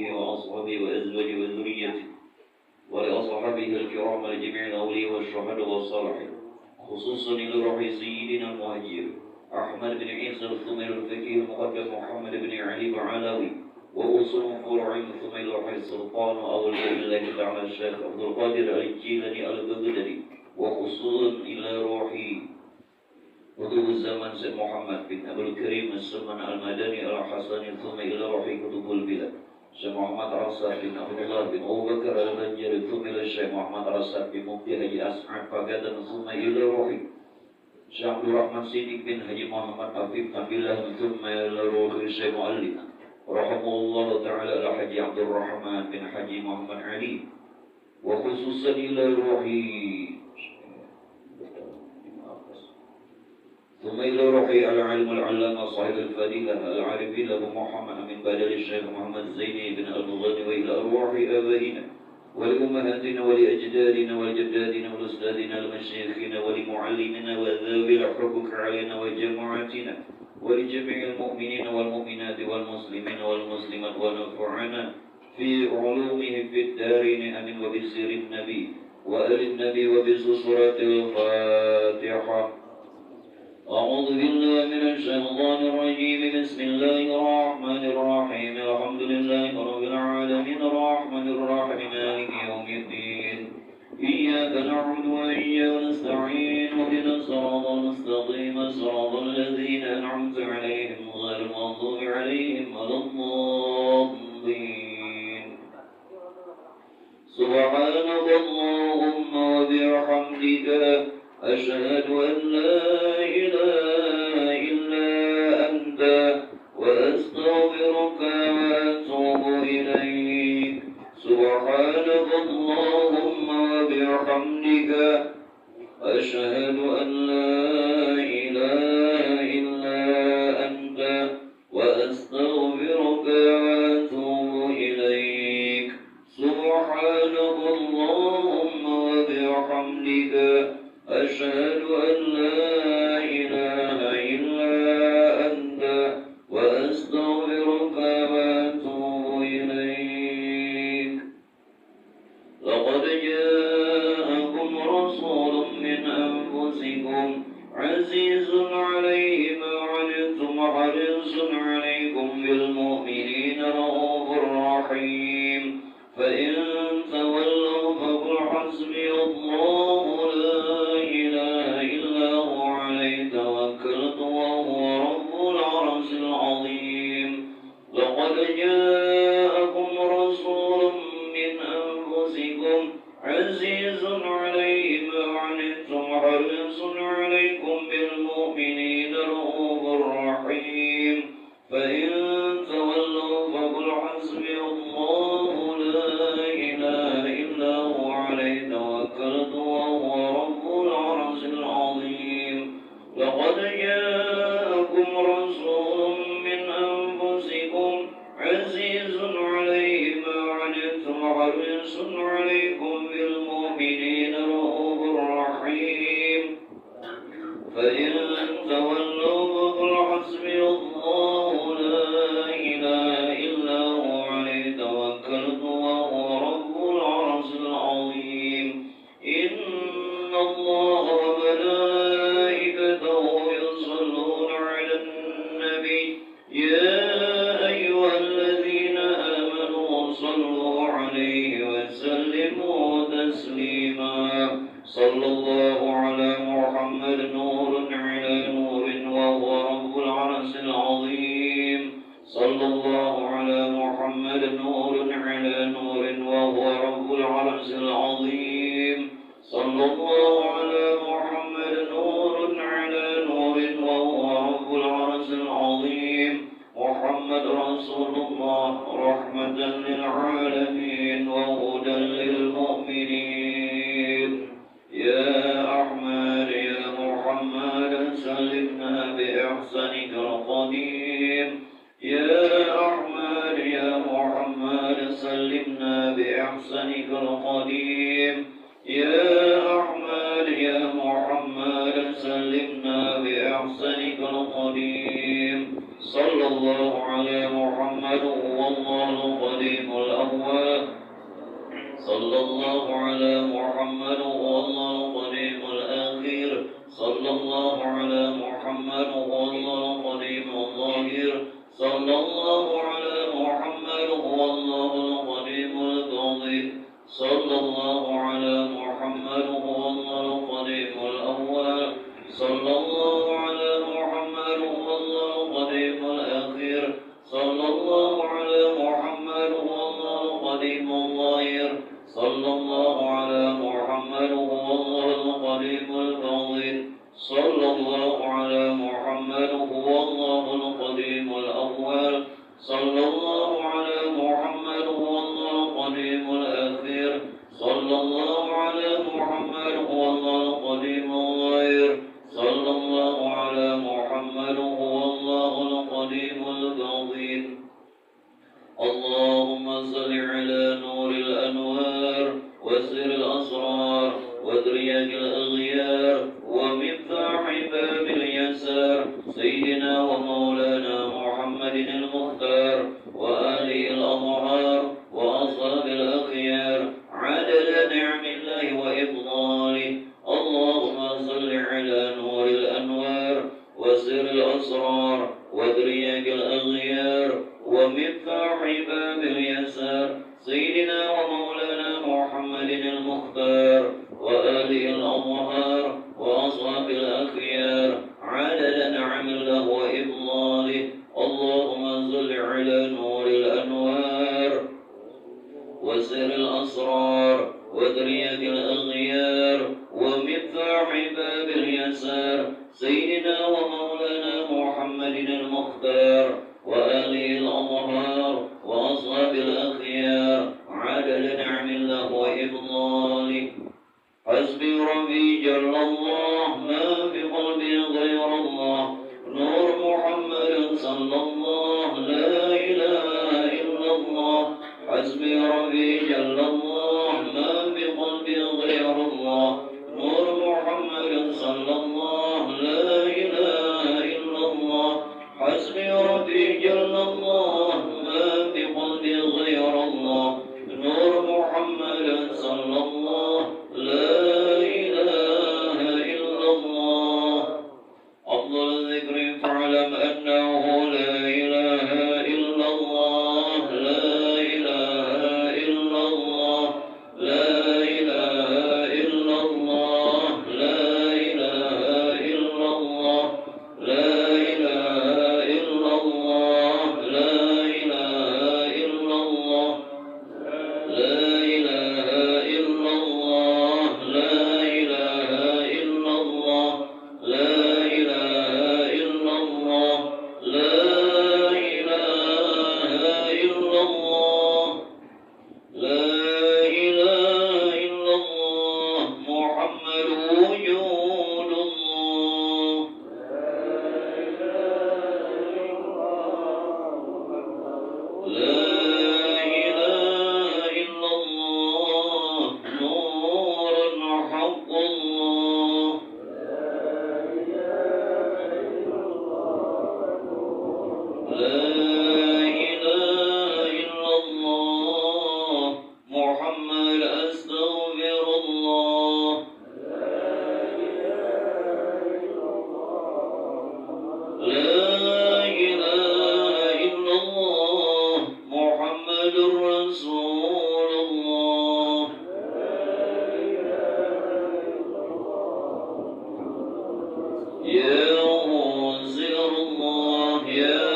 وأصحابه وأزواجه وذريته ولأصحابه الكرام لجميع الأولياء والشهداء والصالحين، خصوصا إلى روح سيدنا المهاجر أحمد بن عيسى الثمر الفقيه المقدم محمد بن علي بعلاوي وأصول فروعين، ثم إلى روح السلطان أول الله تعالى الشيخ عبد القادر الجيلاني البغدادي، وخصوصا إلى روح قطب الزمان سيد محمد بن أبي الكريم السمن المدني الحسني، ثم إلى روح قطب البلاد Syekh Muhammad Rasad bin Abdullah bin Abu Bakar al-Banjari, thumma ila Syekh Muhammad Rasad bin Mufti Haji As'ad Pagadan, thumma ila ruhi Syekh Abdul Rahman Siddiq bin Haji Muhammad Afif Tambilah, thumma ila ruhi Syekh Mu'allim rahimahullah ta'ala ala Haji Abdul Rahman bin Haji Muhammad Ali, wa khususan ila ruhi ثم إلى روحي العلم العلامة صاحب الفضيلة العارفين أبو محمد من بدل الشيخ محمد زيني بن الغني، وإلى أرواح آبائنا ولأمهاتنا ولأجدادنا ولجدادنا ولأستاذنا المشايخين ولمعلمنا وذوي الحقوق علينا وجماعتنا ولجميع المؤمنين والمؤمنات والمسلمين والمسلمات، ونفعنا في علومهم في الدارين آمين، وبسر النبي وآل النبي وبسورة الفاتحة. أعوذ بالله من الشيطان الرجيم. بسم الله الرحمن الرحيم. الحمد لله رب العالمين الرحمن الرحيم مالك يوم الدين، إياك نعبد وإياك نستعين، اهدنا الصراط المستقيم صراط الذين أنعمت عليهم غير المغضوب عليهم ولا الضالين. سبحانك اللهم وبحمدك أشهد أن لا إله إلا أنت وأستغفرك وأتوب إليك. سبحانك اللهم وبحمدك أشهد أن لا إله إلا أنت وأستغفرك وأتوب إليك. سبحانك اللهم وبحمدك أشهد أن لا إله إلا أنت وأستغفرك وأتوب إليك. لقد جاءكم رسول من أنفسكم عزيز عليه ما عنتم حريص عليكم بالمؤمنين رؤوف رحيم، فإن تولوا فقل حسبي الله لا إله إلا هو عليه توكلت وهو رب العرش العظيم. لقد جاءكم رسول من أنفسكم عزيز عليه ما عنتم حريص عليكم بالمؤمنين رؤوف رحيم، فإن تولوا فقل حسبي الله لا إله إلا هو عليه توكلت وهو رب العرش العظيم. لقد جاءكم رسول من أنفسكم عزيز عليه ما عنتم حريص عليكم بالمؤمنين رؤوف رحيم، فإن تولوا فقل حسبي الله لا إله إلا هو عليه توكلت وهو رب العرش العظيم. إن الله وملائكته يصلون على النبي، يا أيها الذين آمنوا صلوا عليه وسلموا تسليما. صلى الله على محمد نور على نور وهو رب العرش العظيم. صلى الله على محمد نور على نور وهو رب العرش العظيم. صلى الله على محمد نور على نور وهو رب العرش العظيم. محمد رسول الله رحمة للعالمين وهدى للمؤمنين. يا أحمد يا محمد سلمنا بإحسانك القديم. يا أحمد يا محمد سلمنا بإحسانك القديم. يا أحمد يا محمد سلمنا بإحسانك القديم. صلى الله على محمد والله القديم صلى الله على محمد هو الله القديم الآخر صلى الله على محمد هو الله القديم الظاهر صلى الله على محمد هو الله القديم الباطن صلى الله على محمد هو الله القديم الأول صلى الله على محمد هو الله القديم الآخر صلى الله على محمد هو الله القديم الظاهر صلى الله على محمد هو الله القديم الباطن صلى الله على محمد هو الله القديم الأول صلى الله على محمد هو الله القديم الآخر صلى الله على محمد هو الله القديم الظاهر صلى الله على محمد هو الله القديم الباطن اللهم صل على نور الأنوار وسر الأسرار ودرياج الأغيار ومفتاح باب اليسار سيدنا ومولانا محمد المختار وآله الأطهار وأصحاب الأخيار عدد نعم الله وإفضاله اللهم صل على نور الأنوار وسر الأسرار ودرياج الأغيار ومفتاح باب اليسار سيدنا ومولانا محمد المختار وآله الأطهار وأصحاب الأخيار عدد نعم الله وإفضاله اللهم صل على نور الأنوار وسر الأسرار ودرياج الأغيار ومفتاح باب اليسار سيدنا ومولانا محمد المختار وآله الأطهار وأصحاب الأخيار عدد نعم الله وإفضاله حسبي ربي جل الله ما في قلبي غير الله نور محمد صلى الله لا إله إلا الله حسبي ربي جل الله ما في قلبي غير الله نور محمد صلى الله لا إله إلا الله حسبي ربي جل الله ما في قلبي غير الله نور محمد صلى الله لا إله إلا الله أفضل الذكر فاعلم أنه لا إله إلا الله لا إله إلا الله لا إله إلا الله لا إله إلا الله لا إله إلا الله لا إله إلا الله لا إله إلا الله لا إله إلا الله لا إله إلا الله لا إله إلا الله لا إله إلا الله محمد وجود الله لا إله إلا الله نور حق الله لا إله إلا الله محمد أستغفر الله لا إله إلا الله محمد رسول الله يا منزل الله يا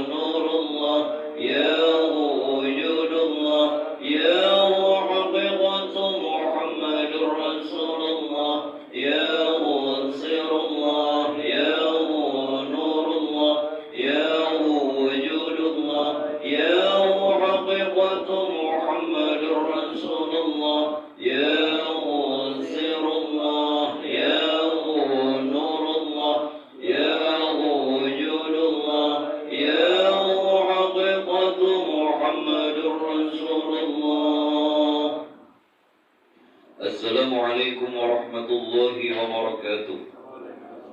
نور الله يا وجود الله يا حقيقة محمد رسول الله يا منزل الله يا نور الله يا وجود الله يا حقيقة محمد رسول الله يا منزل الله يا نور الله يا وجود الله يا حقيقة محمد رسول الله. السلام عليكم ورحمة الله وبركاته.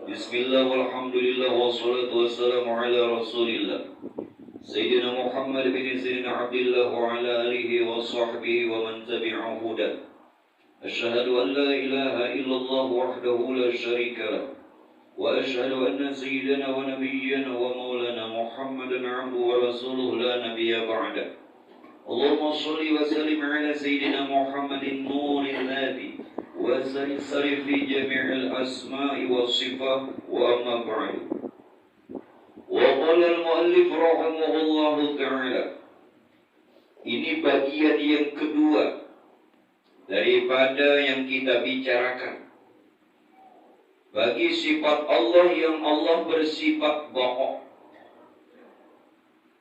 بسم الله والحمد لله والصلاة والسلام على رسول الله سيدنا محمد بن سيدنا عبد الله وعلى آله وصحبه ومن تبع هداه أشهد أن لا إله إلا الله وحده لا شريك له وأشهد أن سيدنا ونبينا ومولانا محمدا عبده ورسوله لا نبي بعده اللهم صل وسلم على سيدنا محمد النور الذي وسر في جميع الأسماء والصفات وأما بعد وقال المؤلف رحمه الله تعالى. Ini bagian yang kedua daripada yang kita bicarakan. Bagi sifat Allah yang Allah bersifat baqa,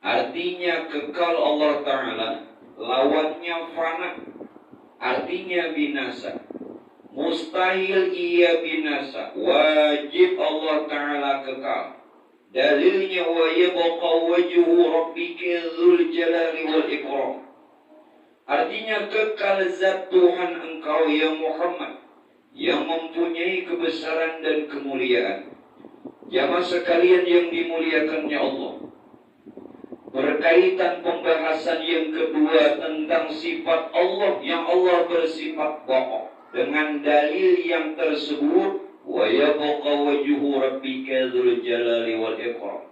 artinya kekal Allah Ta'ala, lawannya fana, artinya binasa. Mustahil ia binasa, wajib Allah Ta'ala kekal. Dalilnya wa yabqa wajhu rabbika dzul jalali wal ikram. Artinya kekal zat Tuhan engkau ya Muhammad yang mempunyai kebesaran dan kemuliaan. Jamaah sekalian yang dimuliakannya Allah, berkaitan pembahasan yang kedua tentang sifat Allah yang Allah bersifat baqa, dengan dalil yang tersebut wa yabqa wajhu rabbika dzul jalali wal ikram.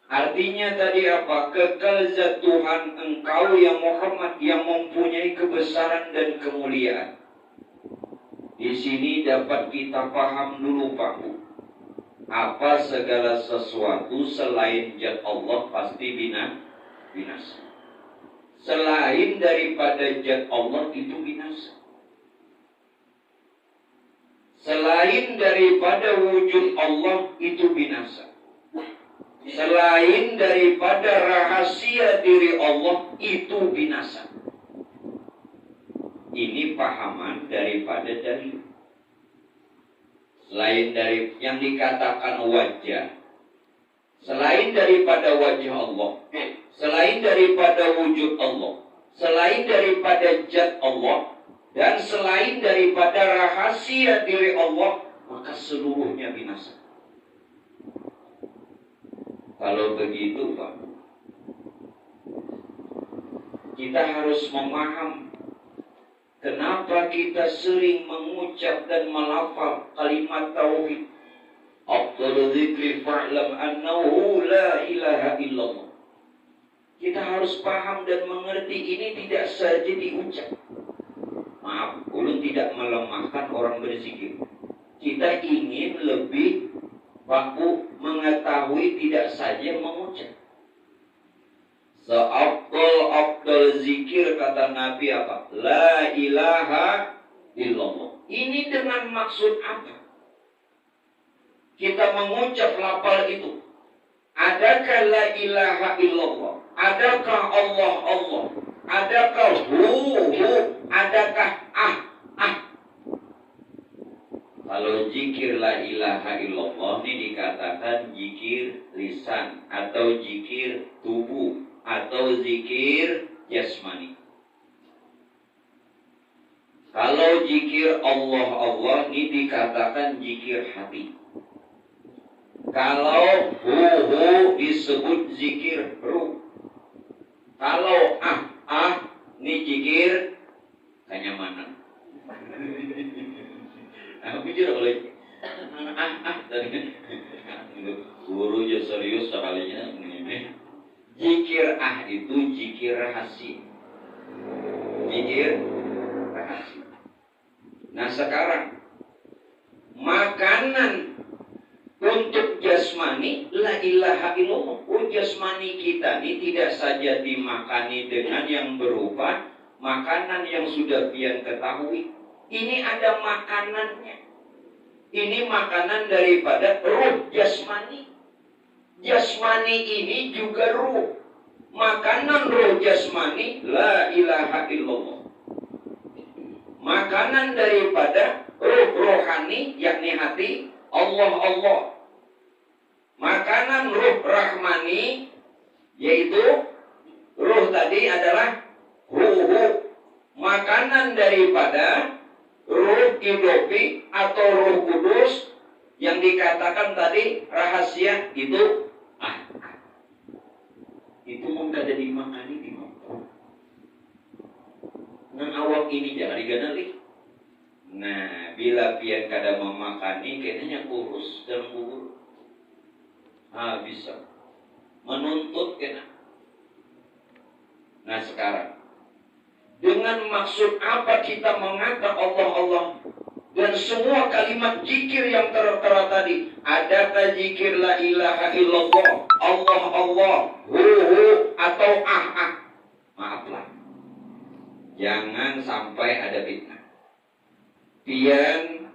Artinya tadi apa? Kekal zat Tuhan engkau yang Muhammad yang mempunyai kebesaran dan kemuliaan. Di sini dapat kita paham dulu Pak Bu, apa segala sesuatu selain zat Allah pasti binasa. Selain daripada zat Allah itu binasa. Selain daripada wujud Allah itu binasa. Selain daripada rahasia diri Allah itu binasa. Ini pahaman daripada dalil. Selain dari yang dikatakan wajah, selain daripada wajah Allah, selain daripada wujud Allah, selain daripada zat Allah, dan selain daripada rahasia diri Allah, maka seluruhnya binasa. Kalau begitu Pak, kita harus memaham kenapa kita sering mengucap dan melafal kalimat tauhid. Afdhalu dzikri fa'lam annahu la ilaha illallah. Kita harus paham dan mengerti ini tidak saja diucap. Maaf, ulun tidak melemahkan orang berzikir. Kita ingin lebih baku mengetahui tidak saja mengucap. Seafdal zikir kata Nabi apa? La ilaha illallah. Ini dengan maksud apa? Kita mengucap lafal itu. Adakah la ilaha illallah? Adakah Allah Allah? Adakah hu? Adakah ah? Kalau zikir la ilaha illallah ini dikatakan zikir lisan atau zikir tubuh atau zikir jasmani. Kalau zikir Allah Allah ini dikatakan zikir hati. Kalau hu disebut zikir ruh. Kalau ini zikir kenyamanan. Aku jujur oleh tadi guru ya serius sekalinya ini. Zikir itu zikir rahasia. Zikir rahasia. Nah sekarang makanan untuk jasmani la ilaha illallah. Jasmani kita ini tidak saja dimakani dengan yang berupa makanan yang sudah pian ketahui. Ini ada makanannya. Ini makanan daripada ruh jasmani. Jasmani ini juga ruh. Makanan ruh jasmani la ilaha illallah. Makanan daripada ruh rohani yakni hati Allah Allah. Makanan ruh rahmani yaitu ruh tadi adalah hu. Makanan daripada ruh idopi atau ruh kudus yang dikatakan tadi rahasia itu makani di mangkok. Nah awak ini jangan diganali. Nah bila pian kada memakani kayaknya kurus dalam kubur. Bisa menuntut kena. Nah sekarang dengan maksud apa kita mengatakan Allah Allah dan semua kalimat zikir yang tertera tadi? Adakah zikir la ilaha illallah, Allah Allah, hu atau maaflah, jangan sampai ada fitnah. Pian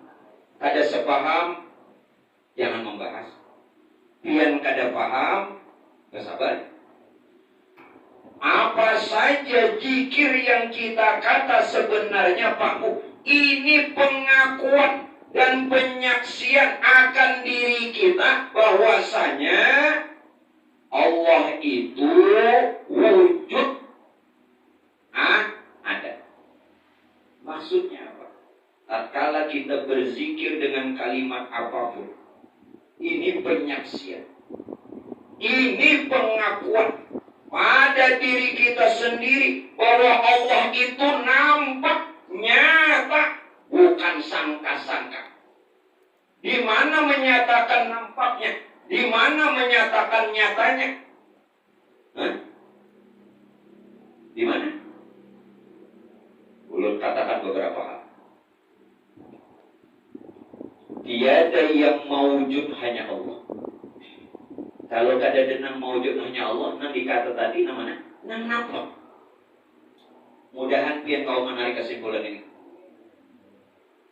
ada sepaham, jangan membahas. Pian kada paham, bersabar. Apa saja zikir yang kita kata sebenarnya Pak Bu, ini pengakuan dan penyaksian akan diri kita bahwasanya Allah itu wujud ada. Maksudnya apa? Tatkala kita berzikir dengan kalimat apapun, ini penyaksian, ini pengakuan pada diri kita sendiri bahwa Allah itu nampak, nyata, bukan sangka-sangka. Di mana menyatakan nampaknya? Di mana menyatakan nyatanya? Di mana? Ulun katakan beberapa hal. Tiada yang mawujud hanya Allah. Kalau kada denang mawujud hanya Allah, nanti kata tadi namanya nang nampak. Mudahan pian kau menarik kesimpulan ini.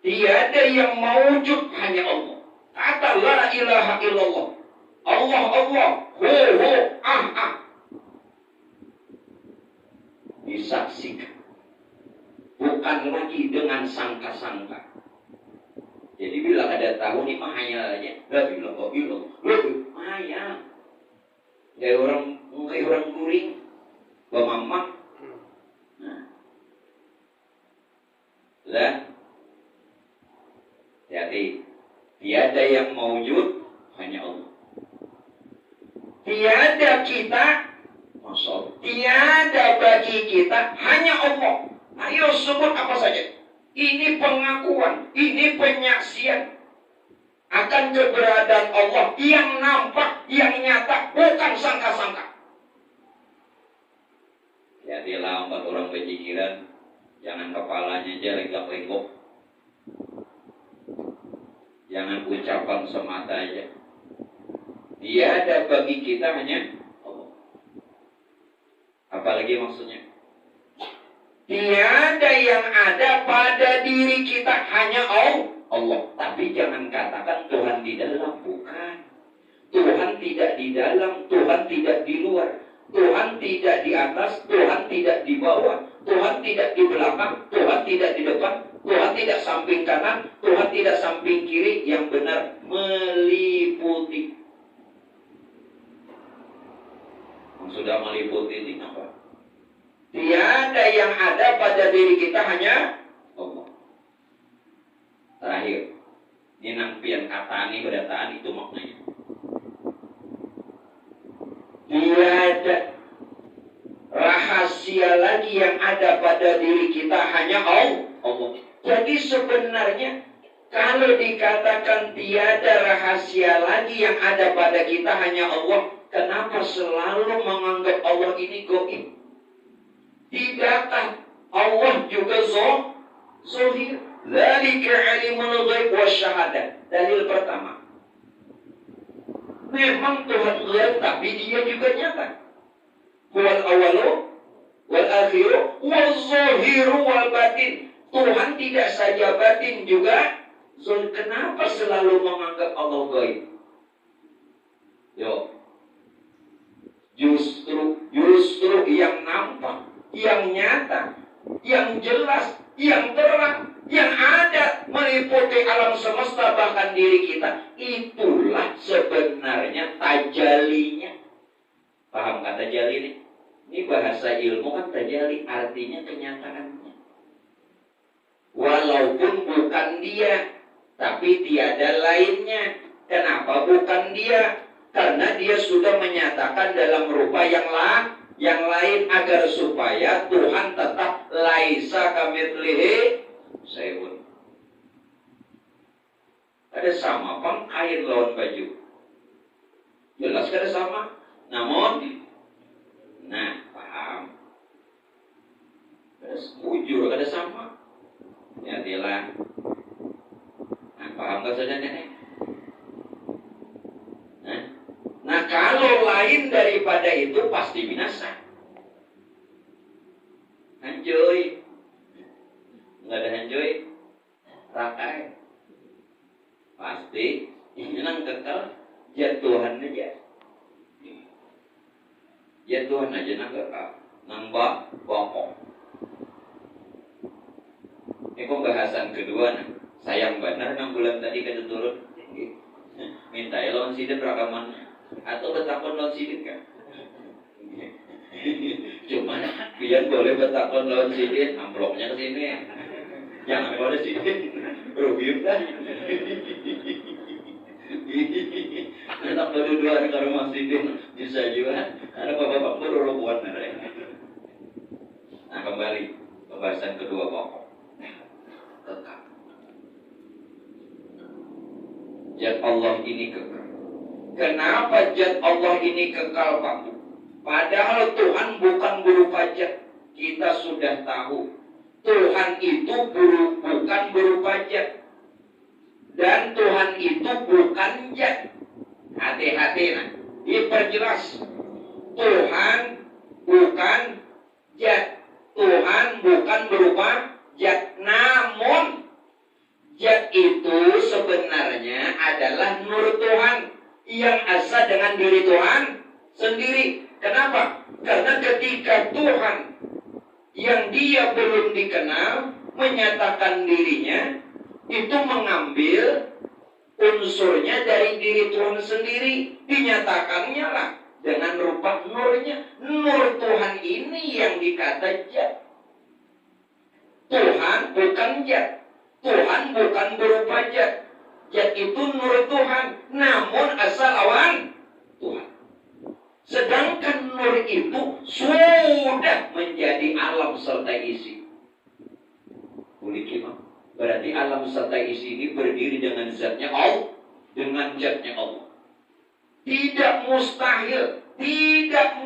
Tiada yang mawujud hanya Allah. Kata la ilaha illallah. Allah Allah, hu disaksikan. Bukan lagi dengan sangka-sangka. Jadi bila ada tahu nih mahayal aja, la ilaha illallah, mahayal. Kayak orang kuring, bamamak. Lah, hati-hati. Tiada yang mawujud hanya Allah. Tiada kita, masalah. Tiada bagi kita hanya Allah. Ayo sebut apa saja. Ini pengakuan, ini penyaksian akan keberadaan Allah yang nampak, yang nyata, bukan sangka-sangka. Hati-hatilah empat orang berpikiran, jangan kepalanya aja lenggak-lenggok. Jangan ucapan semata aja. Tiada bagi kita hanya Allah. Apalagi maksudnya? Tiada yang ada pada diri kita hanya Allah. Tapi jangan katakan Tuhan di dalam. Bukan. Tuhan tidak di dalam, Tuhan tidak di luar. Tuhan tidak di atas, Tuhan tidak di bawah. Tuhan tidak di belakang, Tuhan tidak di depan. Tuhan tidak samping kanan, Tuhan tidak samping kiri. Yang benar meliputi. Yang sudah meliputi ini apa? Tiada yang ada pada diri kita hanya Allah. Terakhir, ini nampian katani berdataan itu maknanya. Tiada rahasia lagi yang ada pada diri kita hanya Allah. Jadi sebenarnya kalau dikatakan tiada rahasia lagi yang ada pada kita hanya Allah, kenapa selalu menganggap Allah ini gaib? Tidakkah Allah juga zahir? Dzalika alimul ghaib wasyahadah. Dalil pertama. Memang Tuhan ghaib tapi dia juga nyata. Huwal awalu wal akhiru wal zahiru wal batin. Tuhan tidak saja batin juga zahir. Kenapa selalu menganggap Allah ghaib? Justru yang nampak, yang nyata, yang jelas, yang terang, yang ada meliputi alam semesta bahkan diri kita, itulah sebenarnya tajalinya. Paham kata tajali ini? Ini bahasa ilmu kan tajali artinya kenyataannya. Walaupun bukan dia, tapi tiada lainnya. Kenapa bukan dia? Karena dia sudah menyatakan dalam rupa yang yang lain agar supaya Tuhan tetap laisa kamitslihi syai'un. Ada sama kain lawan baju. Jelas kada sama. Namun, paham. Kada jujur kada sama. Ya dilah. Paham gak saja nenek? Nah kalau lain daripada itu pasti binasa. Hanjoy. Nggak ada hanjoy. Rakai. Pasti. Ini nang kekal. Jatuhan aja. Jatuhan aja nang kekal. Nang bokong. Ini pembahasan kedua nah. Sayang benar 6 bulan tadi kada turun. Minta ya lawan sidin rakaman. Atau betakon lawan sidin kan? Cuman biar boleh betakon lawan sidin, amplopnya ke sini. Jangan kalau ada sidin, rugi kan? Anak berdua ke rumah sidin bisa juga. Ada bapak-bapak beruluan mereka. Nah kembali pembahasan kedua pokok. Kekal. Zat Allah ini kekal. Kenapa zat Allah ini kekal, Pak? Padahal Tuhan bukan berupa zat. Kita sudah tahu. Tuhan itu bukan berupa zat. Dan Tuhan itu bukan zat. Hati-hati nah. Diperjelas. Tuhan bukan zat. Tuhan bukan berupa zat. Namun zat itu sebenarnya adalah nur Tuhan yang asa dengan diri Tuhan sendiri. Kenapa? Karena ketika Tuhan yang dia belum dikenal menyatakan dirinya, itu mengambil unsurnya dari diri Tuhan sendiri. Dinyatakannya lah dengan rupa nurnya. Nur Tuhan ini yang dikata zat. Tuhan bukan zat. Tuhan bukan berupa zat. Zat itu nur Tuhan, namun asal lawan Tuhan. Sedangkan nur itu sudah menjadi alam serta isi. Berarti alam serta isi ini berdiri dengan zatnya Allah, dengan zatnya Allah. Tidak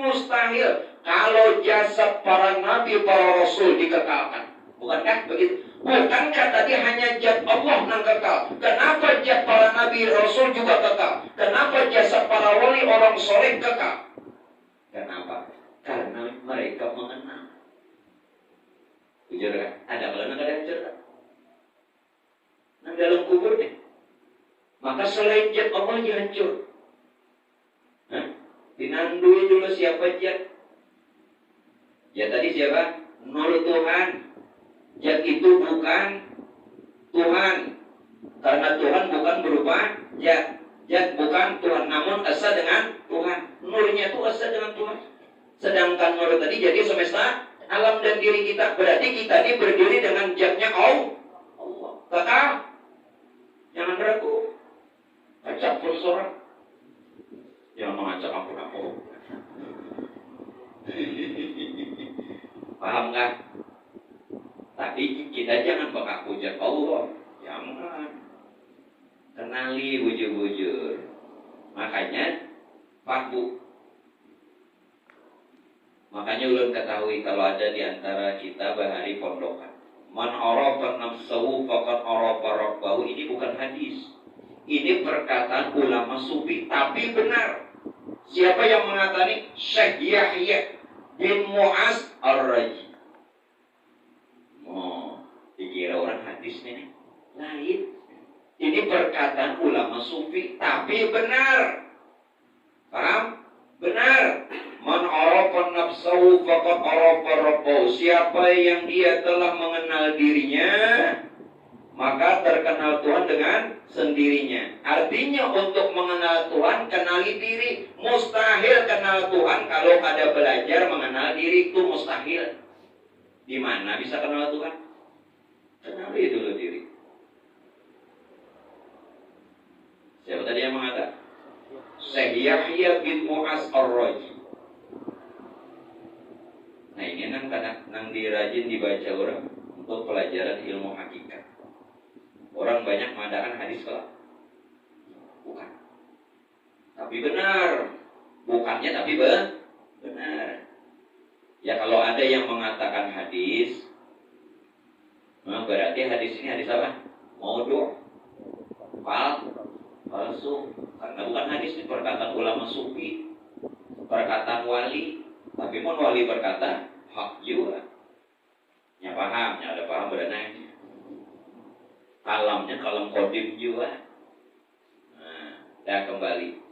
mustahil kalau jasad para nabi, para rasul dikekalkan. Bukankah begitu? Bukankah tadi hanya zat Allah yang kekal? Kenapa zat para nabi rasul juga kekal? Kenapa jasad para wali orang soleh kekal? Kenapa? Karena mereka mengenal. Jujur kan? Ada kalau nggak ada cerita. Nah dalam kubur nih. Maka selain zat Allah dihancur. Dinandui dulu siapa zat? Ya tadi siapa? Nur Tuhan. Zat itu bukan Tuhan. Karena Tuhan bukan berupa zat. Zat bukan Tuhan, namun asa dengan Tuhan. Nurnya itu asa dengan Tuhan. Sedangkan nur tadi jadi semesta, alam dan diri kita. Berarti kita ini berdiri dengan zatnya Allah. Kekal. Jangan ragu. Acak pun seorang. Yang mengacak ampun aku. Paham kan? Tapi kita jangan mengaku zat Allah. Jangan. Kenali bujur-bujur. Makanya Pak Bu. Makanya ulun ketahui kalau ada di antara kita bahari pondokan. Man arafa nafsahu faqad arafa rabbahu. Ini bukan hadis. Ini perkataan ulama sufi, tapi benar. Siapa yang mengatakan? Syekh Yahya bin Mu'az Ar-Raji. Dikira orang hadis ini lain. Ini perkataan ulama sufi, tapi benar. Paham? Benar. Man arafa nafsahu faqad arafa rabbahu. Siapa yang dia telah mengenal dirinya, maka terkenal Tuhan dengan sendirinya. Artinya untuk mengenal Tuhan, kenali diri. Mustahil kenal Tuhan kalau ada belajar mengenal diri, itu mustahil. Di mana bisa kenal Tuhan? Kenali dulu diri. Siapa tadi yang mengatakan? Syekh Yahya bin Mu'az Ar-Raji. Nah ini nang dirajin dibaca orang untuk pelajaran ilmu hakikat. Orang banyak mengadakan hadis kelak. Bukan. Tapi benar. Bukannya tapi benar. Ya kalau ada yang mengatakan hadis, nah berarti hadis ini hadis apa? Maudhu', palsu. Karena bukan hadis, ini perkataan ulama sufi, perkataan wali. Tapi pun wali berkata hak juga. Ya paham, ya ada paham berenang. Kalamnya kalam kodim juga. Nah, dah kembali.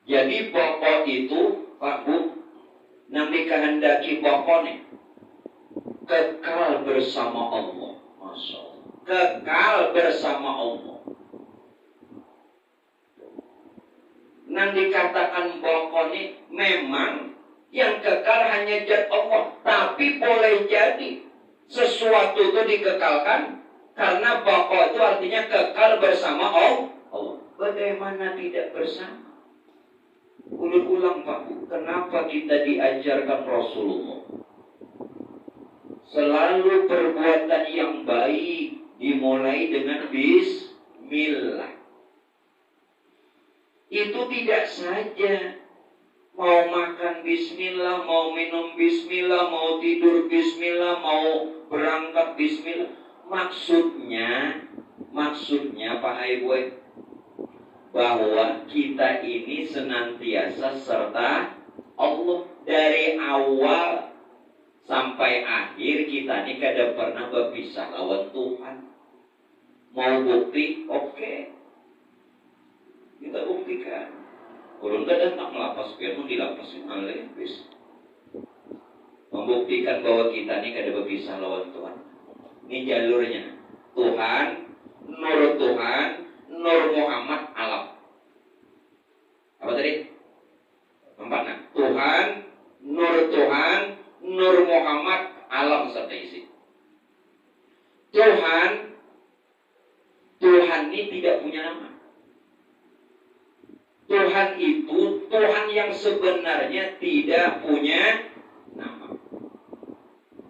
Jadi pokok itu, Pak Bu, nanti kehendaki pokoknya kekal bersama Allah. Masya Allah. Kekal bersama Allah. Nanti katakan pokoknya memang yang kekal hanya zat Allah. Tapi boleh jadi sesuatu itu dikekalkan karena pokok itu artinya kekal bersama Allah. Bagaimana tidak bersama? Ulang Pak Bu, kenapa kita diajarkan Rasulullah selalu perbuatan yang baik dimulai dengan bismillah. Itu tidak saja mau makan bismillah, mau minum bismillah, mau tidur bismillah, mau berangkat bismillah. Maksudnya Pak Aiboy, bahwa kita ini senantiasa serta Allah dari awal sampai akhir. Kita ini kada pernah berpisah lawan Tuhan. Mau bukti? Oke. Kita buktikan. Kurun kadang tak melapas firman dilapasin oleh bis. Membuktikan bahwa kita ini kada berpisah lawan Tuhan. Ini jalurnya. Tuhan, Nur Muhammad, alam. Apa tadi? Empatnya. Tuhan, Nur Muhammad, alam serta isi. Tuhan ini tidak punya nama. Tuhan itu Tuhan yang sebenarnya tidak punya nama.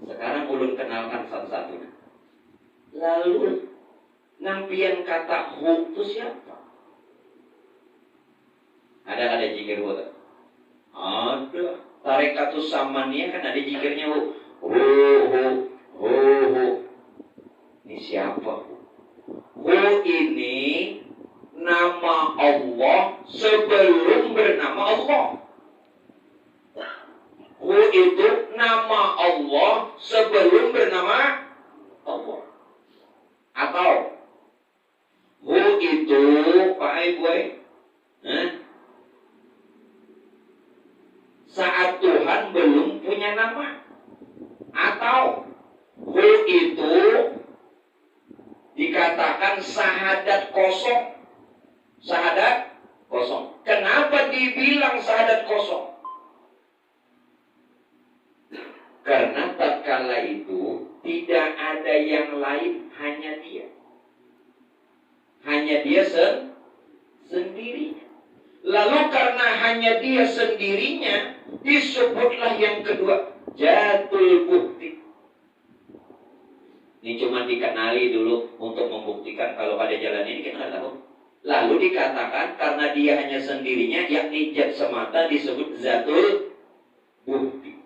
Sekarang ulun kenalkan satu-satunya. Lalu nampian kata hu itu siapa? Ada jikir hu? Ada. Tarekatus Samaniyah kan ada jikirnya hu. Ini siapa? Hu ini nama Allah sebelum bernama Allah. Hu itu nama Allah sebelum bernama Allah. Atau Hu itu Pak Aiboy, saat Tuhan belum punya nama. Atau Hu itu dikatakan syahadat kosong. Syahadat kosong. Kenapa dibilang syahadat kosong? Karena tatkala itu tidak ada yang lain, hanya dia. Hanya dia sendirinya. Lalu karena hanya dia sendirinya, disebutlah yang kedua, jatul bukti. Ini cuma dikenali dulu untuk membuktikan kalau pada jalan ini kita nggak tahu. Lalu dikatakan karena dia hanya sendirinya, yakni zat semata, disebut zatul bukti.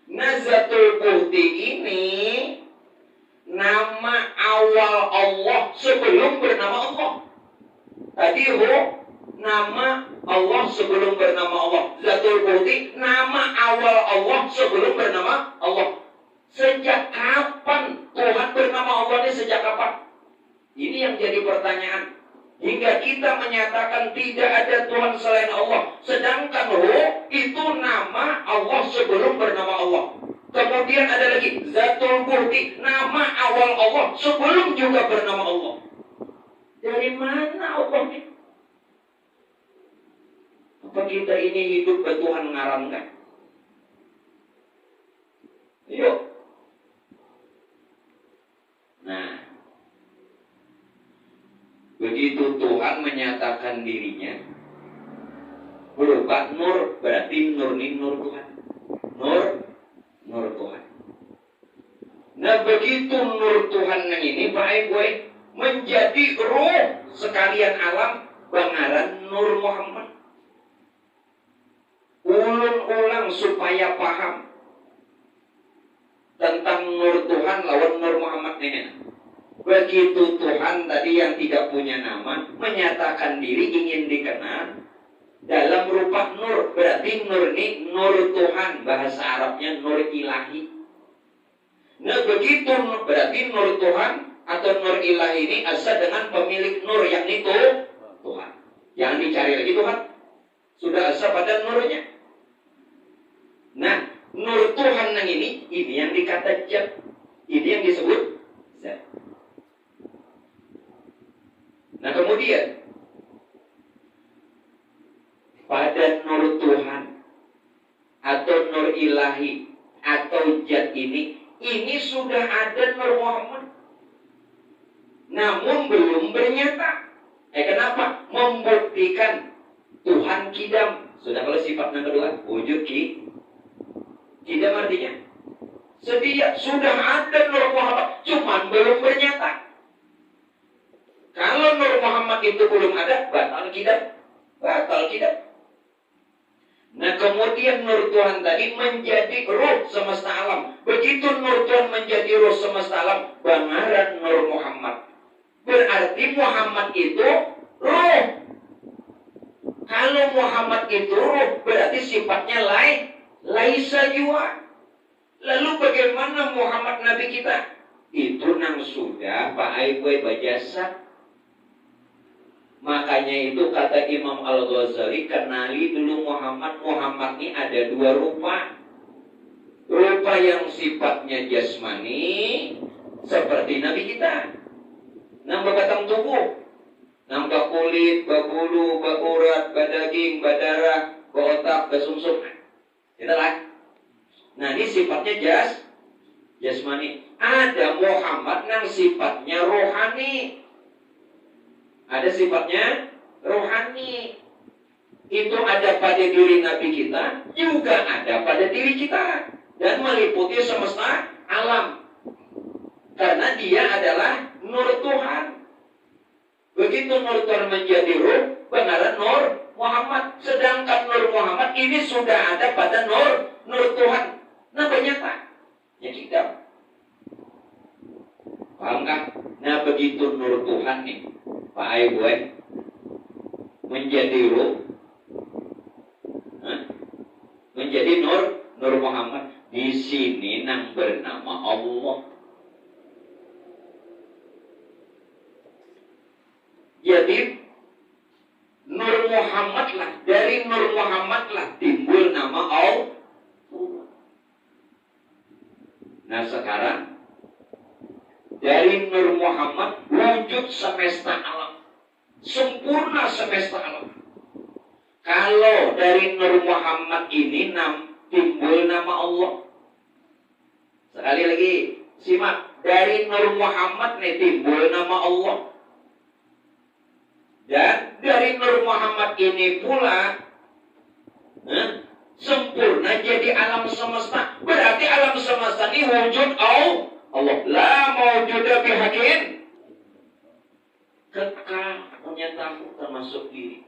Nah, zatul bukti ini nama awal Allah sebelum bernama Allah. Tadi nama Allah sebelum bernama Allah. Zatul bukti nama awal Allah sebelum bernama Allah. Sejak kapan Tuhan bernama Allah ini? Sejak kapan? Ini yang jadi pertanyaan. Hingga kita menyatakan tidak ada Tuhan selain Allah. Sedangkan itu nama Allah sebelum bernama Allah. Kemudian ada lagi Zatul Bukti, nama awal Allah sebelum juga bernama Allah. Dari mana Allah ini? Apa kita ini hidup bertuhan ngaramkan? Yuk. Nah, begitu Tuhan menyatakan dirinya, berupa nur, berarti nur ini nur Tuhan. Nur Tuhan. Nah begitu nur Tuhan yang ini Pak Ibu menjadi ruh sekalian alam bangaran Nur Muhammad. Ulun-ulang supaya paham tentang nur Tuhan lawan Nur Muhammad ini. Begitu Tuhan tadi yang tidak punya nama menyatakan diri ingin dikenal dalam rupa nur, berarti nur ini nur Tuhan, bahasa Arabnya nur ilahi. Nah begitu berarti nur Tuhan atau nur ilahi ini asal dengan pemilik nur yakni Tuhan. Jangan dicari lagi Tuhan, sudah asal pada nurnya. Nah nur Tuhan yang ini yang dikata zat, ini yang disebut zat. Nah kemudian pada nur Tuhan atau nur ilahi atau zat ini sudah ada Nur Muhammad, namun belum bernyata. Kenapa? Membuktikan Tuhan kidam. Sudah kalau sifat yang kedua wujud kidam artinya sedia sudah ada Nur Muhammad, cuman belum bernyata. Kalau Nur Muhammad itu belum ada, batal kidam. Nah kemudian Nur Tuhan tadi menjadi ruh semesta alam. Begitu Nur Tuhan menjadi ruh semesta alam, bangaran Nur Muhammad. Berarti Muhammad itu ruh. Kalau Muhammad itu ruh, berarti sifatnya laisa jua. Lalu bagaimana Muhammad Nabi kita? Itu nang sudah Pak Aiboy bajasa. Makanya itu kata Imam Al-Ghazali, kenali dulu Muhammad. Muhammad ini ada dua rupa. Rupa yang sifatnya jasmani seperti Nabi kita, nambah batang tubuh, nambah kulit, bulu, urat, daging, darah, otak, sumsum. Itulah. Nah ini sifatnya jasmani. Ada Muhammad yang sifatnya rohani. Ada sifatnya rohani. Itu ada pada diri Nabi kita, juga ada pada diri kita, dan meliputi semesta alam. Karena dia adalah nur Tuhan. Begitu nur Tuhan menjadi ruh, benaran Nur Muhammad. Sedangkan Nur Muhammad ini sudah ada pada nur Tuhan. Nah ternyata ya kita paham kan? Nah begitu nur Tuhan nih Pak Aiboy menjadi ruh, menjadi Nur Muhammad. Di sini nang bernama Allah. Jadi Nur Muhammad lah, dari Nur Muhammad lah timbul nama Allah. Nah sekarang dari Nur Muhammad wujud semesta alam, sempurna semesta alam. Kalau dari Nur Muhammad ini timbul nama Allah. Sekali lagi simak, dari Nur Muhammad nih timbul nama Allah. Dan dari Nur Muhammad ini pula sempurna jadi alam semesta. Berarti alam semesta ini wujud Allah. La mawjuda bihakin. Kekal punya tahu termasuk diri.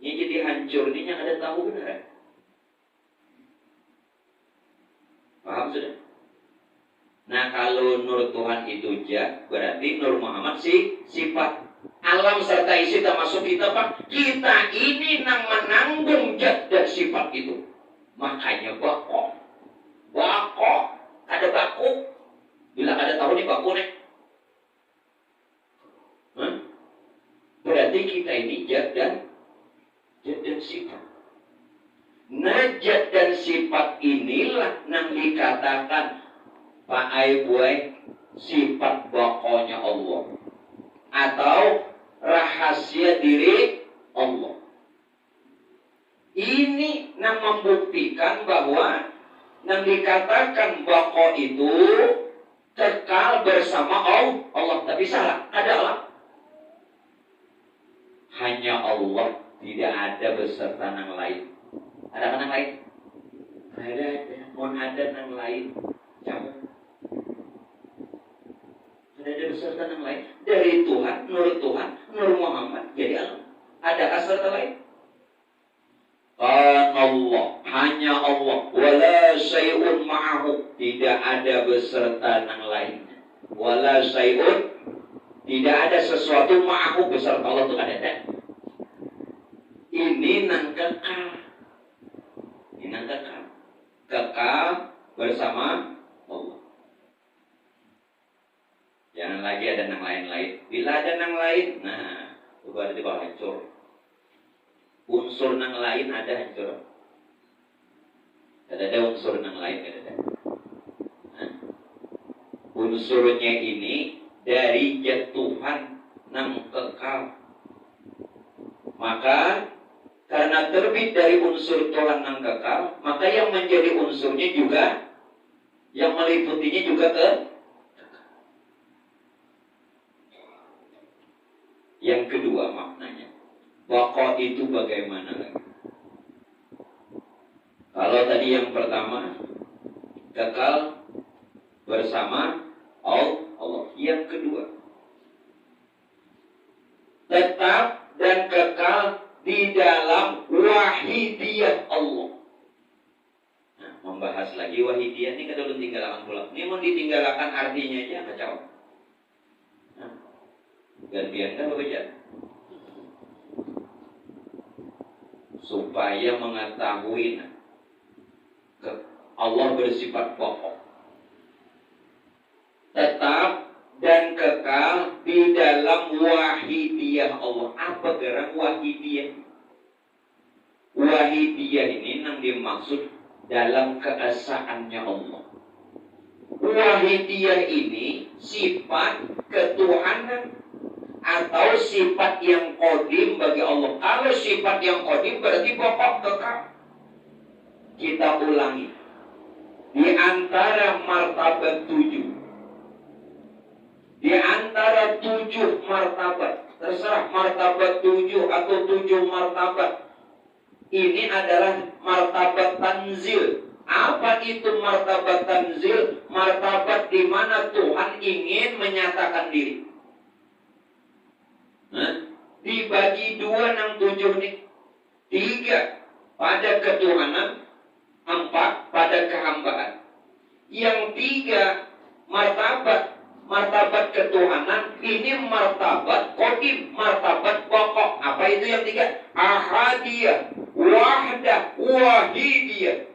Ini jadi hancur ini yang ada tahu benar. Paham sudah? Nah kalau Nur Tuhan itu zat, berarti Nur Muhammad sifat. Alam serta isi termasuk kita Pak. Kita ini nang menanggung zat dan sifat itu. Makanya bako. Ada baku. Bila ada tahu nih baku nih. Berarti kita ini zat dan sifat. Nah zat dan sifat inilah yang dikatakan Pak Aiboy sifat bakonya Allah atau rahasia diri Allah. Ini yang membuktikan bahwa yang dikatakan bako itu kekal bersama Allah. Tapi salah, ada Allah. Hanya Allah tidak ada beserta nang lain. Ada kan nang lain? Ada. Mau ada nang lain. Kamu ada beserta nang lain. Dari Tuhan, Nur Muhammad jadi Allah. Adakah serta lain? Allah, hanya Allah. Wala syai'un ma'ahu, tidak ada beserta nang lain. Wala syai'un, tidak ada sesuatu ma'ahu beserta Allah itu ada. Ini nang kekal. Ini nang kekal. Kekal bersama Allah. Jangan lagi ada nang lain-lain. Bila ada nang lain, nah, itu berarti bakal hancur. Unsur nang lain ada hancur. Ada unsur nang lain ada. Nah, unsurnya ini dari jatuhan nang kekal. Maka karena terbit dari unsur Tuhan nang kekal, maka yang menjadi unsurnya juga, yang meliputinya juga kekal. Yang kedua maknanya, baqa itu bagaimana lagi? Kalau tadi yang pertama, kekal bersama Allah. Yang kedua, tetap dan kekal di dalam wahidiyah Allah. Nah, membahas lagi wahidiyah ini kada ulun tinggalkan pula. Ini mau ditinggalkan artinya aja kacau. Nah, gantian kan baca. Supaya mengetahui Allah bersifat pokok, tetap dan kekal di dalam wahidiyah Allah. Apa gerak wahidiyah? Wahidiyah ini yang dimaksud dalam keesaannya Allah. Wahidiyah ini sifat ketuhanan atau sifat yang qadim bagi Allah. Kalau sifat yang qadim berarti pokok kekal. Kita ulangi. Di antara martabat 7. Di antara 7 martabat, terserah martabat 7 atau 7 martabat, ini adalah martabat tanzil. Apa itu martabat tanzil? Martabat di mana Tuhan ingin menyatakan diri. Dibagi 2 nang 7 nih. 3 pada ketuhanan, 4 pada kehambaan. Yang 3 martabat ketuhanan ini martabat qadim, martabat pokok. Apa itu yang 3? Ahadiyah, wahdah, wahidiyah.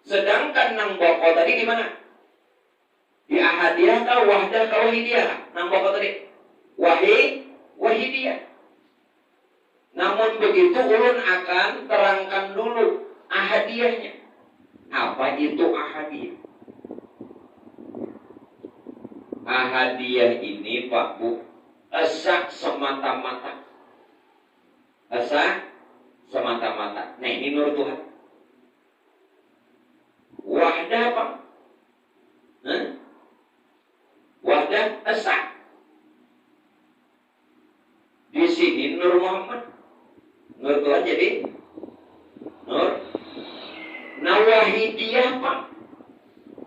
Sedangkan nang pokok tadi di mana? Di ahadiyah atau wahdah atau wahidiyah? Nang pokok tadi wahidiyah. Namun begitu ulun akan terangkan dulu ahadiyahnya. Apa itu ahadiyah? Ahadiyah ini Pak Bu, esa semata-mata. Esa semata-mata. Nah ini nur Tuhan. Wahdah apa? Wahdah esa. Di sini Nur Muhammad. Nur Tuhan jadi Nur. Nah wahidiyah apa?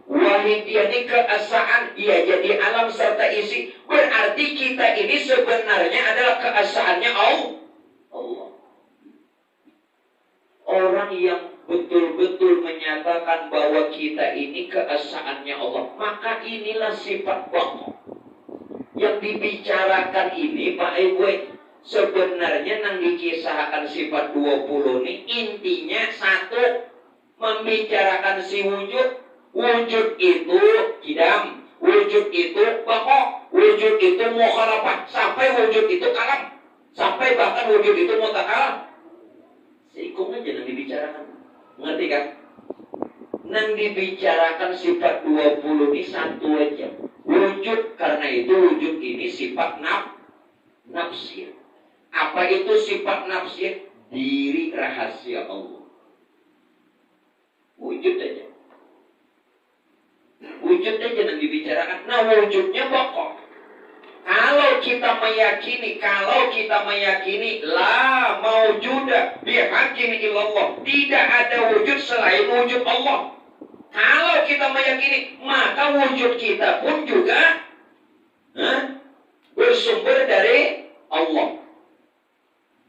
Wahidiyah ini keesaan. Ia jadi alam serta isi. Berarti kita ini sebenarnya adalah keesaannya Allah. Orang yang betul-betul menyatakan bahwa kita ini keesaannya Allah, maka inilah sifat pokok. Yang dibicarakan ini Pak Ibu, sebenarnya yang dikisahkan sifat 20 ini intinya satu, membicarakan si wujud. Wujud itu kidam, wujud itu pokok, wujud itu mukhalafah, sampai wujud itu kalam, sampai bahkan wujud itu mutakal. Seikum aja yang dibicarakan. Ngerti kan? Yang dibicarakan sifat 20 ini satu aja. Wujud, karena itu wujud ini sifat nafsir. Apa itu sifat nafsir? Diri rahasia Allah. Wujud aja. Wujud aja yang dibicarakan. Nah wujudnya pokok. Kalau kalau kita meyakini la maujuda bihaqqin illallah, tidak ada wujud selain wujud Allah. Kalau kita meyakini, maka wujud kita pun juga bersumber dari Allah.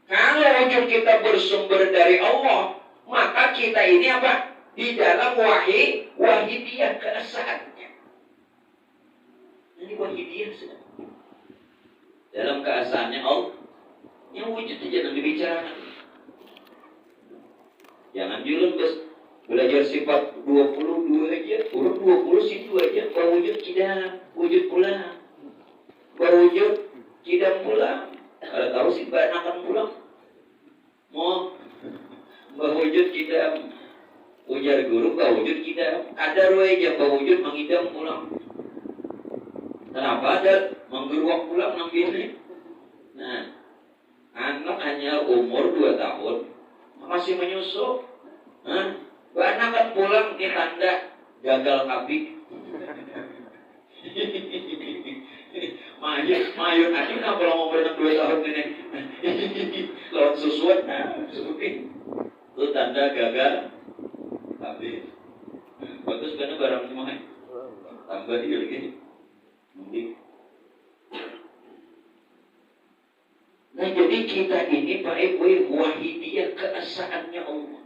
Kalau wujud kita bersumber dari Allah, maka kita ini apa? Di dalam wahidiyah keesaannya. Ini wahidiyah sudah. Dalam keesaannya Allah, yang wujud itu jangan dibicarakan. Jangan julun belajar sifat 22 aja, urut 20 situ aja. Wujud kidam, wujud pulang. Wujud kidam pulang. Kalau tahu sih akan pulang. Mau wujud kidam. Ujar guru wujud kidam. Ada ruai jam wujud mengidam pulang. Kenapa ada menggeruak pulang nang gini? Nah, anak hanya umur 2 tahun masih menyusu. Anak kan pulang ini tanda gagal kapi. Mayun aja nggak pulang umur 2 tahun ini. Lawan susuan, seperti itu tanda gagal kapi. Bagus karena barang semua. Tambah dia lagi. Nah jadi kita ini Pak Ibu wahidiyah keesaannya Allah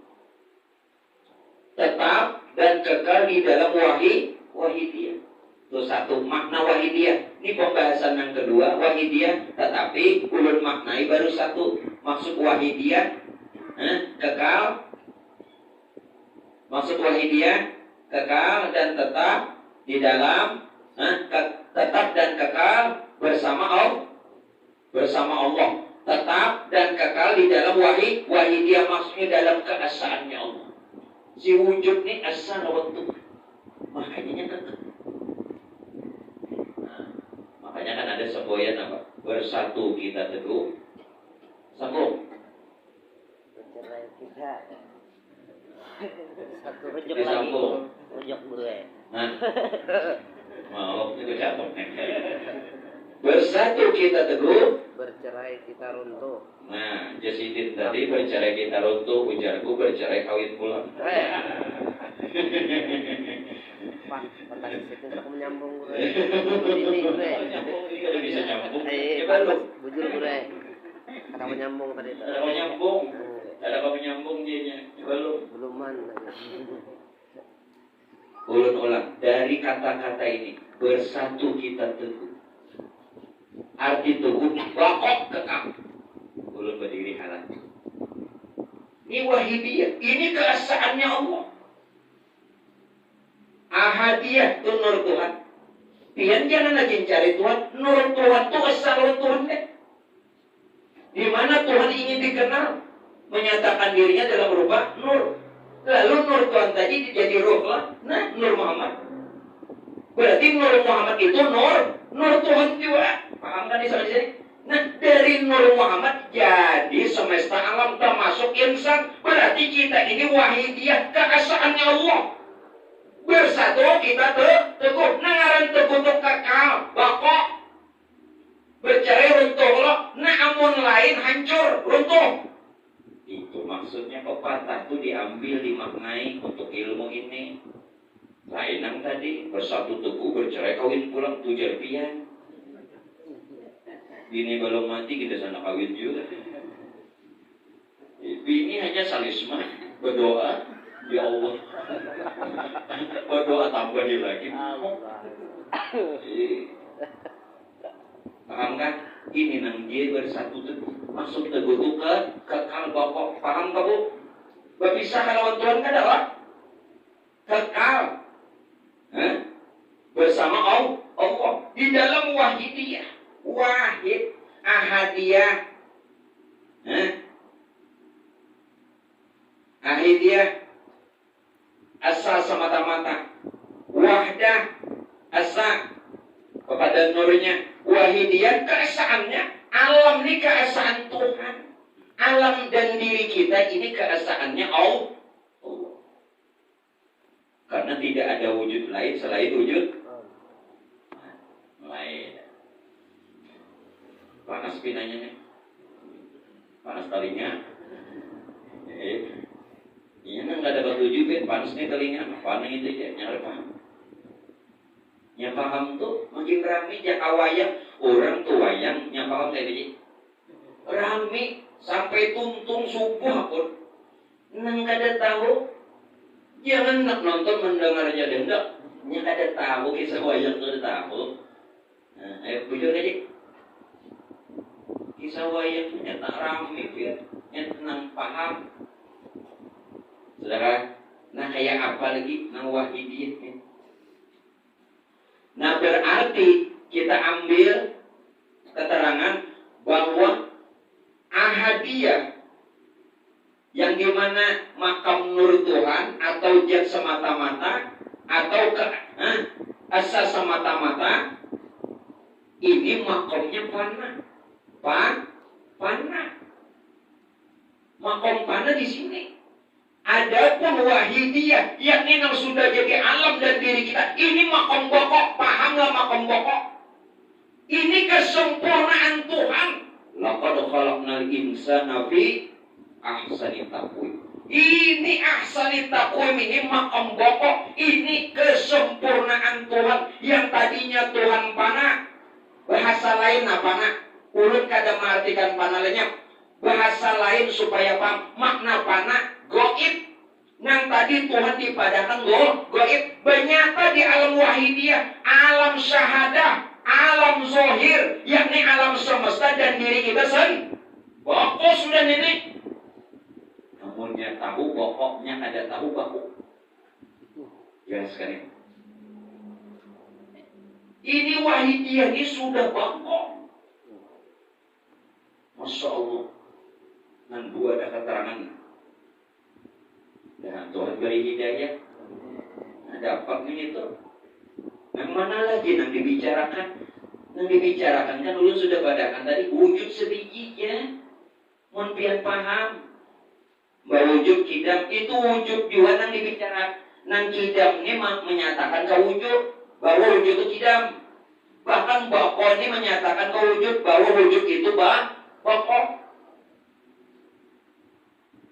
tetap dan kekal di dalam wahidiyah. Itu satu makna wahidiyah. Ini pembahasan yang kedua wahidiyah, tetapi ulun maknai baru satu. Maksud wahidiyah kekal. Maksud wahidiyah kekal dan tetap di dalam tetap dan kekal bersama Allah, tetap dan kekal di dalam wahidiyah, maksudnya dalam keesaannya Allah. Si wujud ini asa waktu, makanya kekal. Makanya kan ada semboyan apa? Bersatu kita teguh, sambung. Bercerai kita. Satu rujuk Kita lagi. sambung. Rujuk gue. Mau itu jatuh. Bersatu kita teguh, Bercerai kita runtuh. nah, Jasidin tadi bercerai kita runtuh, ujarku bercerai kawin pulang. Patah situ aku menyambung gue. Ini gue. Kalau bisa nyambung. Coba lu bujur gue. Kata menyambung tadi. Ada menyambung. Ada apa menyambung dianya? Coba lu. Beluman. Ulun ulang dari kata-kata ini, bersatu kita teguh. Arti teguh bakok kekal. Ulun berdiri halal. Ini wahidiyah, ini keesaannya Allah. Ahadiyah itu nur Tuhan. Pian jangan lagi cari Tuhan. Nur Tuhan itu asal Tuhan deh. Di mana Tuhan ingin dikenal, menyatakan dirinya dalam rupa nur. Lalu nur Tuhan tadi jadi ruh lah. Nah, nur Muhammad. Berarti nur Muhammad itu nur Tuhan juga. Paham kan di sini? Nah, dari nur Muhammad jadi semesta alam termasuk insan. Berarti kita ini wahidiyah keesaannya Allah. Bersatu kita teguh. Nangaran teguh untuk kekal. Bakok. Bercerai runtuh loh. Namun lain hancur runtuh. Itu maksudnya pepatah itu diambil dimaknai untuk ilmu ini. Lainang tadi bersatu teguh bercerai kawin pulang tujar pian. Bini belum mati kita sana kawin juga. Bini hanya salisma berdoa ya Allah. Berdoa tambahin lagi. Paham kan? Ini nang dia bersatu teguh. Masuk teguh itu kekal bakok. Paham kamu? Berpisah kalau Tuhan kan adalah kekal. Bersama Allah di dalam wahidiyah, wahid, ahadiyah, ahadiyah, asa semata-mata, wahdah, asa kepada nurnya, wahidiyah keesaannya, alam ini keesaan Tuhan, alam dan diri kita ini keesaannya Allah. Karena tidak ada wujud lain selain wujud lain. panas pinanya nih. Panas talinya. Iya nggak ada batu juga, panas nih telinga. Apa itu ya? Nyari paham. Nya paham tuh makin rame jak awayang orang tua yang nya paham teh biji. Rame sampai tuntung subuh pun. Nang kada tahu. Jangan nak nonton mendengar aja dendak. Nya kada tahu kisah wayang kada tahu. Nah, ayo bujur aja. Kisah wayang nya tak rame ya. Nya tenang paham. Saudara, nah kayak apa lagi nang wahidiyah? Nah berarti kita ambil keterangan bahwa ahadiyah yang dimana makam nur Tuhan atau jat semata-mata atau asa semata-mata ini makamnya panah. Makom panah di sini. Adapun wahidiyah yang ini sudah jadi alam dan diri kita, ini makom pokok, pahamlah makom pokok. Ini kesempurnaan Tuhan. Laqad khalaqnal insana fi ahsani taqwim. Ini ahsani taqwim, ini makom pokok, ini kesempurnaan Tuhan yang tadinya Tuhan panah. Bahasa lain apa nak? Ulun kada mengartikan panah lenyap. Bahasa lain supaya paham makna panah goib. Yang tadi Tuhan dipadakan goib. Bernyata di alam wahidiyah, alam syahadah, alam zohir, yakni alam semesta dan diri kita sendiri. Pokok sudah ini. Namunnya tahu pokoknya ada tahu baku. Jelaskan ini. Ini wahidiyah ini sudah pokok. Masya Allah. Dan dua ada keterangan. Dan Tuhan beri hidayah. Nah, dapat ini tuh. Yang mana lagi yang dibicarakan? Yang dibicarakan kan dulu sudah padakan tadi wujud sebijinya. Mohon pian paham. Bahwa wujud kidam itu wujud juga yang dibicarakan. Nang kidam ini menyatakan kewujud bahwa wujud itu kidam. Bahkan bako ini menyatakan kewujud bahwa wujud itu bako.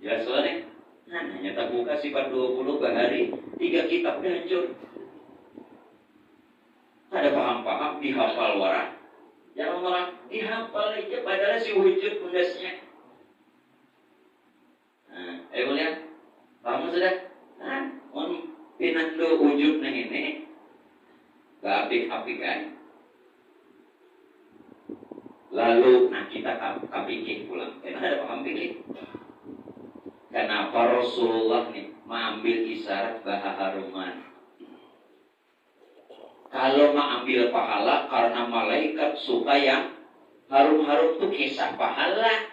Ya soalnya, hanya tak buka sifat 20 bahari 3 kitab hancur. Ada paham-paham dihafal warak. Jangan malah dihafal aja padahal si wujud pundasnya. Nah, ayo lihat. Paham sudah? Nah, pinando wujud nah ini. Gak apik-apik kan? Lalu, nah kita kapikir pulang. Ada paham pikir? Kenapa Rasulullah nih mengambil isyarat baharuman? Kalau mengambil pahala karena malaikat suka yang harum-harum itu kisah pahala.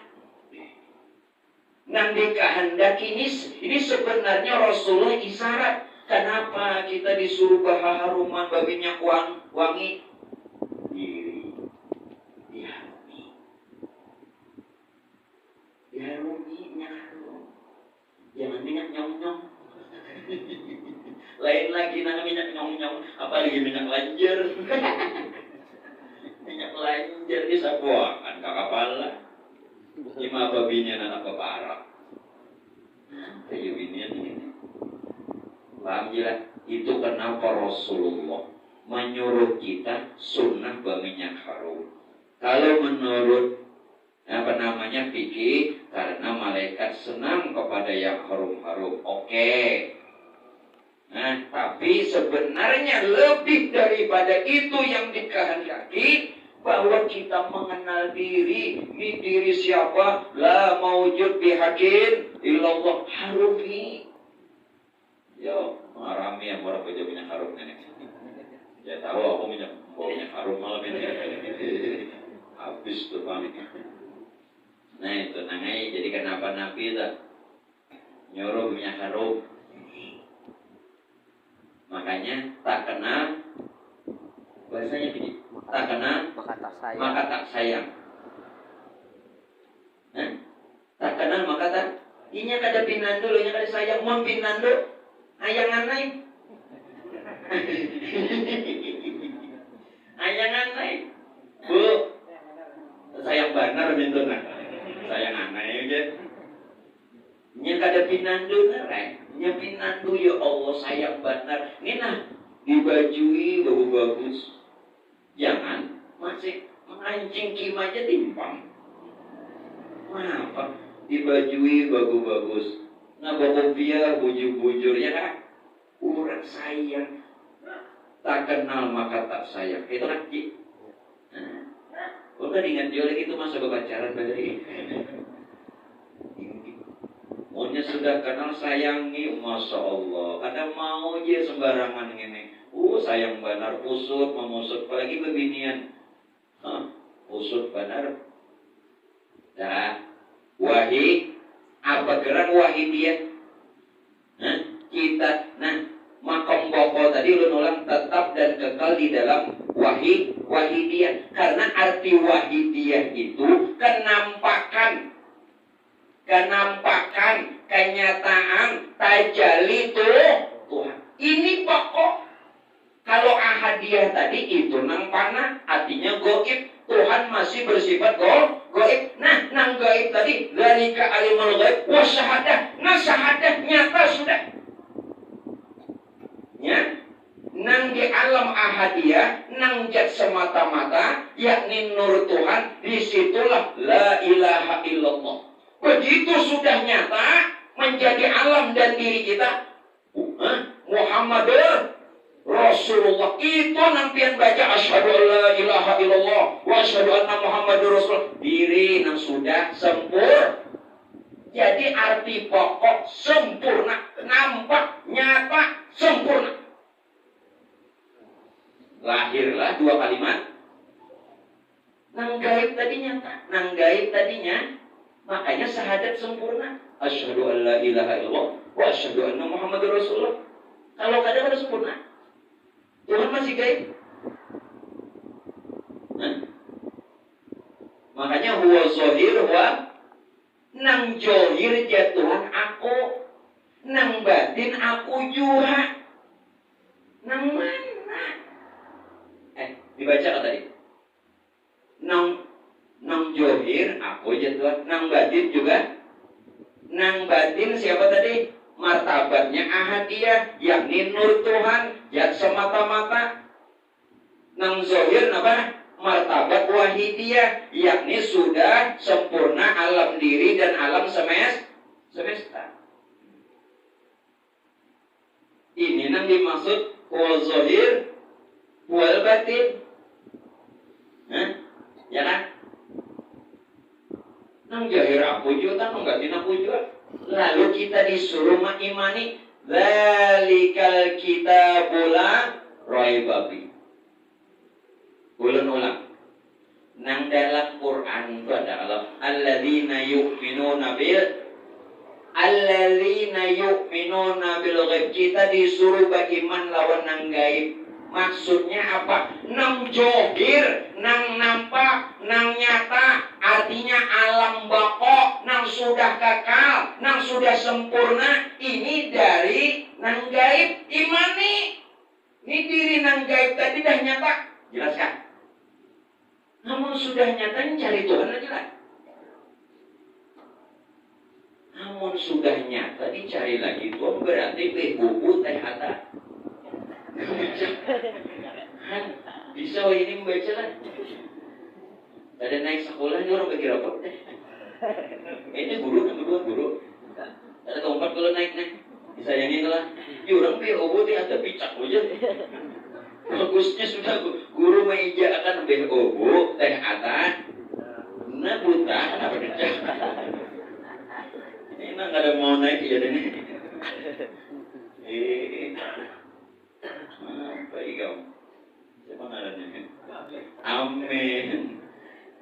Nanti kehendak ini sebenarnya Rasulullah isyarat. Kenapa kita disuruh baharuman babinya wangi? Diri diharumi. Jangan minyak nyong-nyong. Lain lagi nang minyak nyong-nyong, apalagi minyak lanjer. Minyak lanjer di sapuakan kakak pala. Lima babinya anak keparak. Kayak binian ini. Paham jelas? Itu kenapa Rasulullah menyuruh kita sunnah berminyak harum. Kalau menurut fikih, karena malaikat senang kepada yang harum-harum. Oke. Nah, tapi sebenarnya lebih daripada itu yang dikehendaki, bahwa kita mengenal diri. Ini diri siapa? La maujud bihakin illallah harumi. Yo, marami yang orang kerja minyak harum ini. Ya tahu aku minyak harum malam ini. Habis tuh Bang. Nah itu nangai, jadi kenapa Nabi itu nyuruh minyak harum? Makanya tak kenal, bahasanya begini, tak kenal maka tak sayang. Tak kenal maka tak. Inya kada pinando, inya kada sayang, mau pinando, ayangan lain. Ayangan lain, bu. sayang benar gitu nah. Sayang aneh aja. Nya kada pinandu ngerek. Nya pinandu ya Allah sayang benar. Ini nah dibajui bagus. Jangan masih mengancing kim aja timpang. Kenapa? Dibajui bagus. Nah bawa biar bujur-bujur ya kan? Urang sayang. Tak kenal maka tak sayang. Itu lagi. Udah ingat jolek itu masa berpacaran dari. Maunya sudah kenal sayangi, masya Allah. Kadang mau aja sembarangan ini. Sayang benar, usut, memusut, apalagi bebinian. Usut benar. Nah, wahi, apa gerak wahi dia? Makom boko tadi ulun ulang tetap dan kekal di dalam wahidiyah. Karena arti wahidiyah itu kenampakan, kenyataan, tajalli Tuhan. Ini pokok. Kalau ahadiyah tadi itu nang panah, artinya goib. Tuhan masih bersifat goib. Nah, nang goib tadi dzalika alimul ghaib wa syahadah. Nah, syahadah nyata sudah. Ya, nang di alam ahadiyah, nang jat semata-mata, yakni nur Tuhan, disitulah la ilaha illallah. Begitu sudah nyata menjadi alam dan diri kita, Muhammadur Rasulullah. Itu nampian baca asyhadu alla ilaha illallah wa asyhadu anna Muhammadur Rasulullah. Diri nang sudah sempurna. Jadi arti pokok sempurna, nampak, nyata, sempurna. Lahirlah dua kalimat. Nang gaib tadi nyata, nang gaib tadinya. Makanya syahadat sempurna. Asyhadu an la ilaha illallah wa asyhadu anna Muhammadur Rasulullah. Kalau kadang ada sempurna. Tuhan masih gaib. Makanya huwa zahir wa nang johir dia Tuhan aku, nang batin aku juga. Nang mana? Dibaca kan tadi? Nang johir aku aja Tuhan, nang batin juga. Nang batin siapa tadi? Martabatnya ahadiyah, yakni nur Tuhan, yang semata-mata. Nang zohir apa? Martabat wahidiyah, yakni sudah sempurna alam diri dan alam semesta. Ini nang dimaksud wal zohir wal batin. Ya kan? Nang jahir aku juga, nang batin aku juga. Lalu kita disuruh mengimani dzalikal kitabul la raiba fi. Ulang. Nang dalam Quran itu adalah alladzina yu'minuna bil ghaib. Kita disuruh beriman lawan nang gaib. Maksudnya apa? Nang johir, nang nampak, nang nyata. Artinya alam bako, nang sudah kekal, nang sudah sempurna. Ini dari nang gaib. Imani. Ini diri nang gaib tadi dah nyata. Jelaskan. Namun sudah nyata cari Tuhan aja lah. Namun sudah nyata dicari lagi Tuhan berarti buku teh hata. Bisa ini membaca lah. Ada naik sekolah ini orang bagi rapot deh. Ini guru. Ada keempat kalau naik. Disayangi lah. Ya orang BOB dia ada picak aja. Bagusnya sudah guru meija akan BOB teh atas. Nah buta kenapa pecah? Ini nggak ada mau naik ya ini. Baik kamu. Siapa ngaranya? Amin.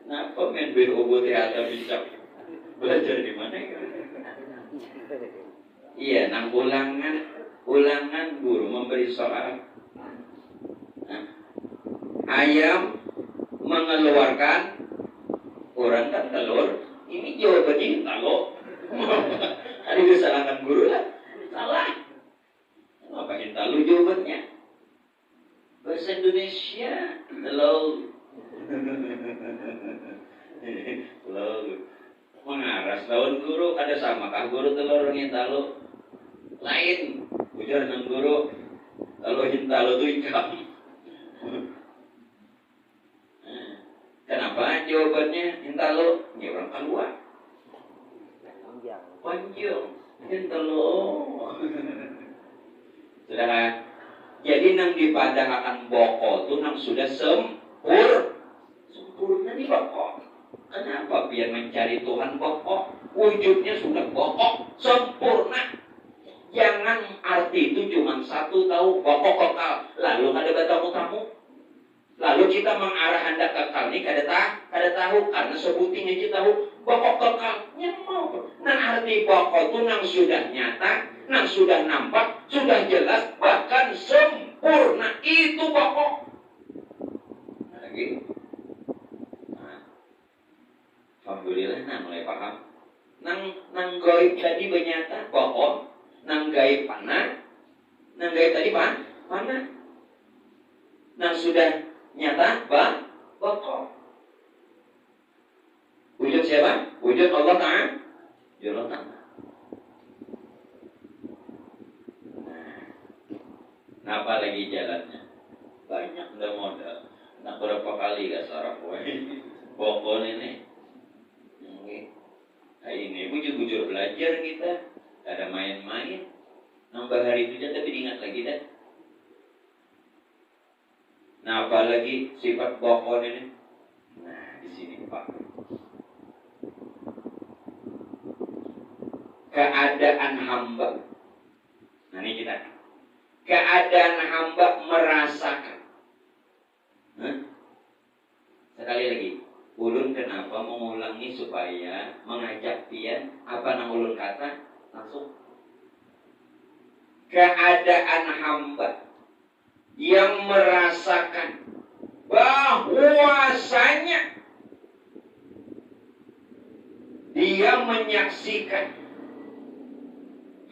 Kenapa main BOB teh atas picak? Belajar di mana ya? Iya, nang ulangan guru memberi soal. Ayam mengeluarkan orang kan telur. Ini jawabannya talok. Ada kesalahan guru lah. Salah. Ngapain talu jawabannya? Bahasa Indonesia telur. lawan guru ada sama kah guru telur ngintalo lain ujar nang guru kalau hintalo tuh ikam. Kenapa jawabannya hintalo? Ya orang keluar. Panjang. Hintalo. Saudara, jadi nang dipadahkan boko tuh nang sudah sempurna nih boko. Kenapa biar mencari Tuhan boko? Wujudnya sudah boko, sempurna. Jangan arti itu cuma satu tahu boko kekal. Lalu ada tamu-tamu. Lalu kita mengarah hendak kekal ini kada tahu karena sebutin aja tahu boko kekalnya mau. Nah arti boko itu nang sudah nyata, nang sudah nampak, sudah jelas, bahkan sempurna itu boko. Lagi. Nah, alhamdulillah mulai paham. Nang gaib tadi benyata boko, nang gaib panah, nang gaib tadi panah, nang sudah nyata boko. Wujud siapa? Wujud Allah Ta'ala. Wujud Allah Ta'ala. Nah, apa lagi jalannya? Banyak udah modal. Nah, berapa kali gak saraf boko ini. Nah, ini bujur-bujur belajar kita. Ada main-main. Nambah hari itu tapi diingat lagi dah. Nah, apalagi sifat bokon ini. Nah, di sini Pak. Keadaan hamba. Nah, ini kita. Keadaan hamba merasakan. Sekali lagi. Ulun kenapa mengulangi supaya mengajak pian apa nang ulun kata langsung. Keadaan hamba yang merasakan bahwasanya dia menyaksikan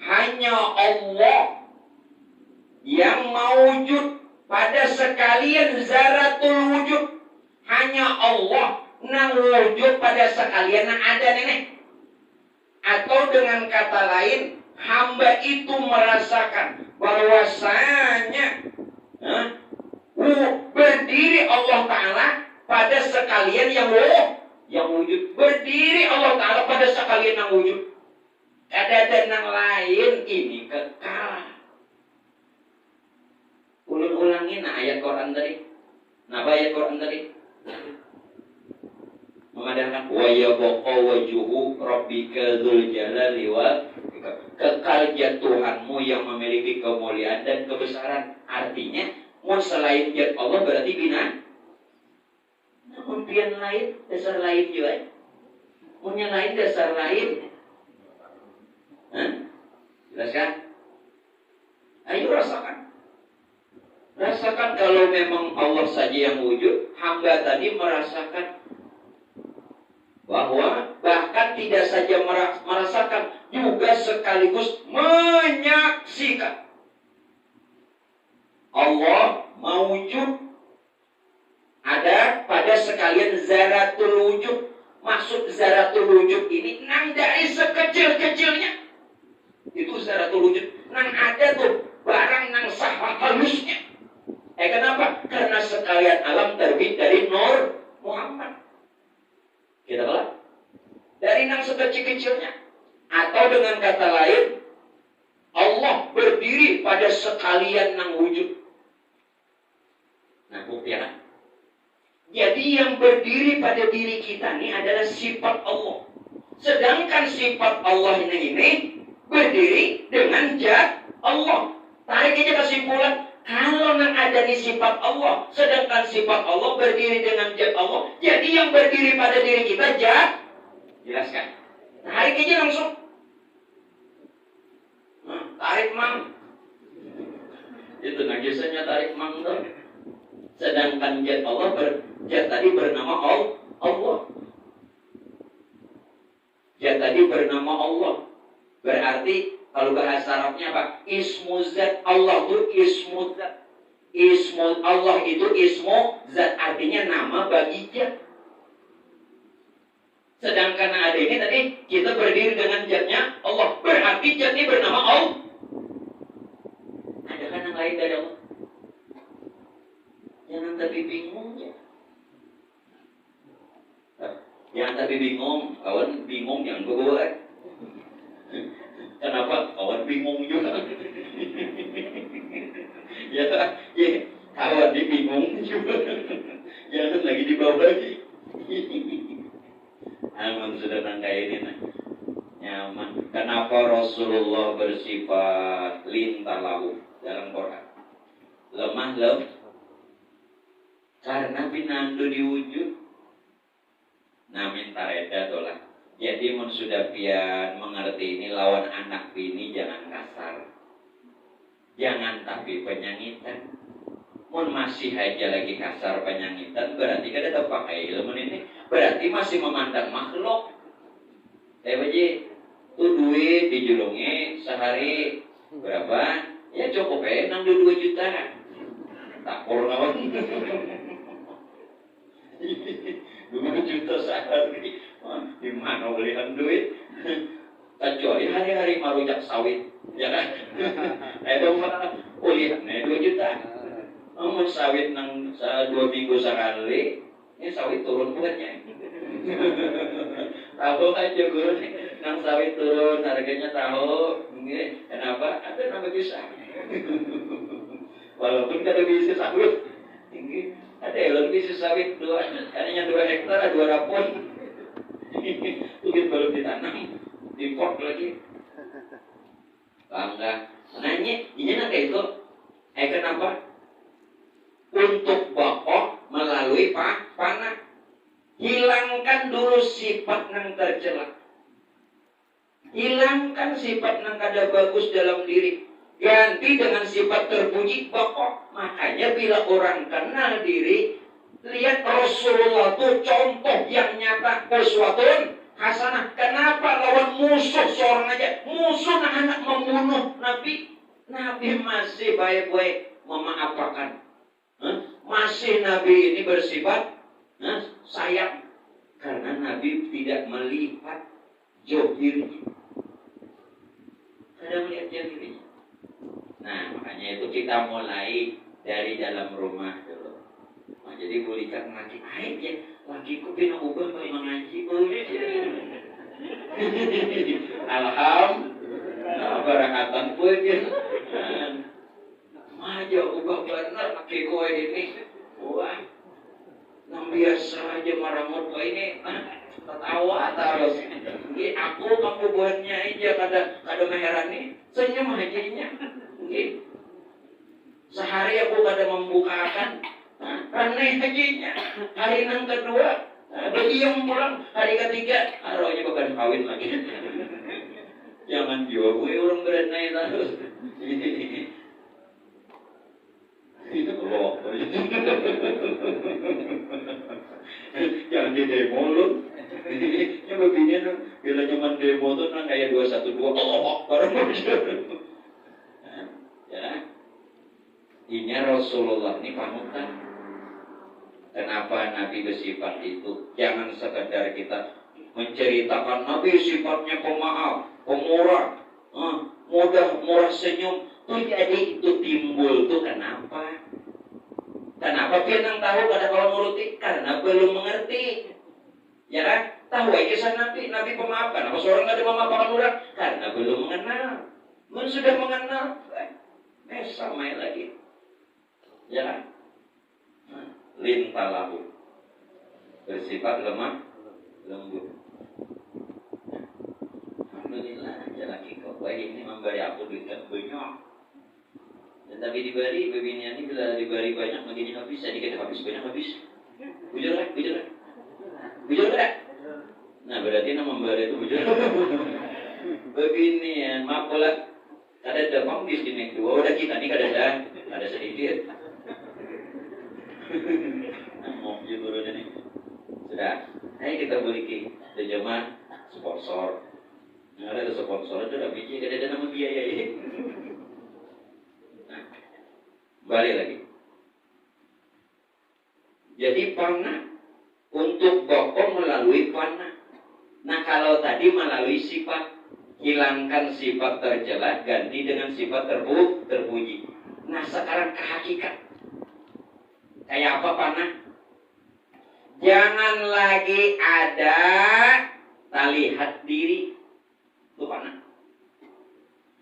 hanya Allah yang mawujud pada sekalian zaratul wujud, hanya Allah nang wujud pada sekalian nang ada nenek. Atau dengan kata lain, hamba itu merasakan bahwasanya berdiri Allah Ta'ala pada sekalian yang wujud. Berdiri Allah Ta'ala pada sekalian yang wujud. Ada yang lain ini kekal. Ulun-ulangin ayat Quran tadi. Napa ayat Quran tadi? Mengadakan wa yabqa wajhu rabbika dzul jalali wal kekal Tuhanmu yang memiliki kemuliaan dan kebesaran. Artinya mau selain zat Allah berarti bina. Namun pian lain, dasar lain juga. Punya lain dasar lain. Jelaskan? Ayo rasakan. Rasakan kalau memang Allah saja yang wujud, hamba tadi merasakan bahwa bahkan tidak saja merasakan, juga sekaligus menyaksikan Allah mawujud ada pada sekalian zaratul wujud. Maksud zaratul wujud ini nang dari sekecil-kecilnya itu zaratul wujud. Nang ada tuh barang nang sah halusnya. Kenapa? Karena sekalian alam terbit dari Nur Muhammad. Kita lihat dari nang sekecil-kecilnya. Atau dengan kata lain, Allah berdiri pada sekalian nang wujud. Nah, bukti kan? Jadi yang berdiri pada diri kita ini adalah sifat Allah. Sedangkan sifat Allah ini berdiri dengan zat Allah. Tarik aja kesimpulan. Kalau nang ada di sifat Allah, sedangkan sifat Allah berdiri dengan zat Allah, jadi yang berdiri pada diri kita zat. Jelaskan. Tarik aja langsung. Tarik mang. Itu nagisannya tarik mang tuh. Sedangkan zat Allah zat tadi bernama Allah. Zat tadi bernama Allah. Berarti kalau bahasa Arabnya apa? Ismu zat. Allah itu ismu zat. Ismu Allah itu ismu zat. Artinya nama bagi zat. Sedangkan ada ini tadi kita berdiri dengan zatnya Allah. Berarti zat ini bernama Allah. Ada kan yang lain dari Allah? Jangan tapi bingung ya. Jangan tapi bingung. Kawan bingung jangan berbuat. Kenapa? Kawan bingung juga. Ya, kawan dia bingung juga. Jangan lagi dibawa lagi. Aman sudah nangka ini nah. Nyaman. Kenapa Rasulullah bersifat lintah lahu dalam Quran? Lemah lem. Karena pinandu diwujud. Nah minta reda tolak. Jadi mun sudah pian mengerti ini lawan anak bini jangan kasar. Jangan tapi penyangitan. Mun masih aja lagi kasar penyangitan berarti kada ada pakai ilmu ini. Berarti masih memandang makhluk. Baji tuh duit dijulungi sehari berapa? Ya cukup 62 juta. Takur kawan. 2 juta sehari. Di mana belikan duit? Kecuali hari-hari marujak sawit, ya kan? Ada mana? Oh lihat, 2 juta. Mau sawit nang 2 minggu sekali, ini sawit turun buatnya. Tahu aja guru nih, nang sawit turun harganya tahu. Ini kenapa? Ada nama bisa. Walaupun kada bisa sawit, tinggi. Ada yang bisa sawit adanya 2 hektar, 2 dapur. Mungkin baru ditanam, dipot lagi. Bangga. Nanya, ini nanti itu, kenapa? Untuk bokok melalui panah. Hilangkan dulu sifat yang tercela. Hilangkan sifat yang kada bagus dalam diri. Ganti dengan sifat terpuji bokok. Makanya bila orang kenal diri, lihat Rasulullah itu contoh yang nyata uswatun hasanah. Kenapa lawan musuh seorang aja? Musuh anak membunuh Nabi. Nabi masih baik-baik memaafkan. Masih Nabi ini bersifat sayang. Karena Nabi tidak melihat johirnya. Tidak melihat johirnya. Nah makanya itu kita mulai dari dalam rumah dulu. Nah, jadi berikan lagi aib ya. Lagiku pina ubah kalau mengaji boleh. Alhamdulillah barakatan pun ya. Aja ubah benar laki kowe ini. Wah. Nang biasa aja maramut kowe ini tertawa terus. Nggih aku kamu buatnya aja kada meherani. Senyum aja. Nggih. Sehari aku kada membukakan aneh aja. Hari yang kedua berdiam pulang. Hari ketiga arwahnya bakal kawin lagi. Jangan jiwa gue orang berenai terus. Itu loh. Jangan di demo lu. Yang begini tuh bila nyaman demo tuh nang kayak 212 baru ya. Ini Rasulullah ini panutan. Kenapa Nabi bersifat itu? Jangan sekedar kita menceritakan Nabi sifatnya pemaaf, pemurah, murah senyum. Tuh jadi itu timbul tuh kenapa? Kenapa dia nang tahu kada kalau nuruti? Karena belum mengerti. Ya kan? Tahu aja kisah Nabi pemaaf. Kenapa seorang kada memaafkan orang? Karena belum mengenal. Men sudah mengenal, sama lagi. Ya kan? Lintah lahu bersifat lemah lembut. Alhamdulillah aja lagi kok baik ini memberi aku duit banyak. Dan tapi diberi beginian ini bila diberi banyak begini habis, sedikit habis banyak habis. Bujur kan? Nah berarti nama memberi itu bujur. Beginian maaf pula kada ada pangis di dua udah kita nih kada sedikit. Mau jujur ini sudah. Ayo kita beli jemaah sponsor. Nah, ada sponsor itu udah biji ada nama biaya ini. Nah, balik lagi. Jadi panah untuk bokong melalui panah. Nah kalau tadi melalui sifat, hilangkan sifat tercela, ganti dengan sifat terpuji. Nah sekarang ke hakikat. Kayak apa panah? Jangan lagi ada talihat diri. Itu panah.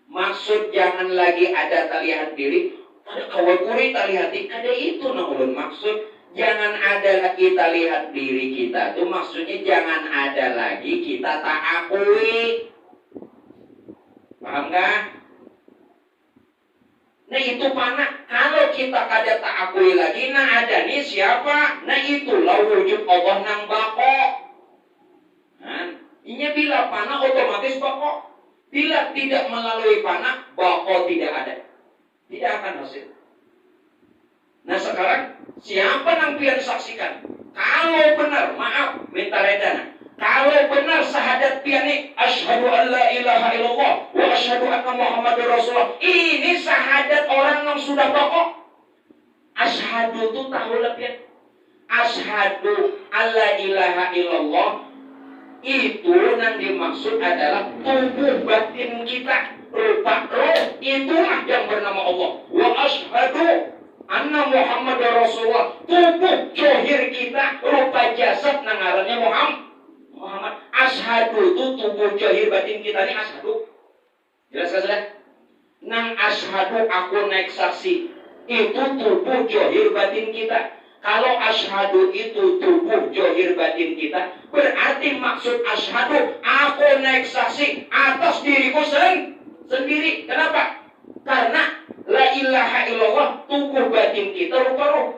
Maksud jangan lagi ada talihat diri. Ada kawakuri talihat diri. Ada itu nah ulun maksud. Jangan ada lagi talihat diri kita. Itu maksudnya jangan ada lagi kita tak akui. Paham gak? Nah itu panah. Kalau kita kada tak akui lagi, nah ada nih siapa? Nah itulah wujud Allah nang bako. Nah, ini bila panah otomatis bako. Bila tidak melalui panah, bako tidak ada. Tidak akan hasil. Nah sekarang, siapa nang pian saksikan? Kalau benar, maaf, minta redana. Kalau benar syahadat pian ini, asyhadu an la ilaha illallah wa asyhadu anna Muhammadur Rasulullah. Ini syahadat orang yang sudah bako. Asyhadu itu tahu pian. Asyhadu an la ilaha illallah. Itu yang dimaksud adalah tubuh batin kita, rupa roh, itulah yang bernama Allah. Wa asyhadu anna Muhammad Rasulullah. Tubuh johir kita, rupa jasad nangarannya Muhammad. Asyhadu itu tubuh johir batin kita ini asyhadu. Jelas kan sudah? Nang asyhadu aku naik saksi. Itu tubuh johir batin kita. Kalau asyhadu itu tubuh johir batin kita, berarti maksud asyhadu aku naik saksi atas diriku sendiri. Kenapa? Karena la ilaha illallah tubuh batin kita rupa roh.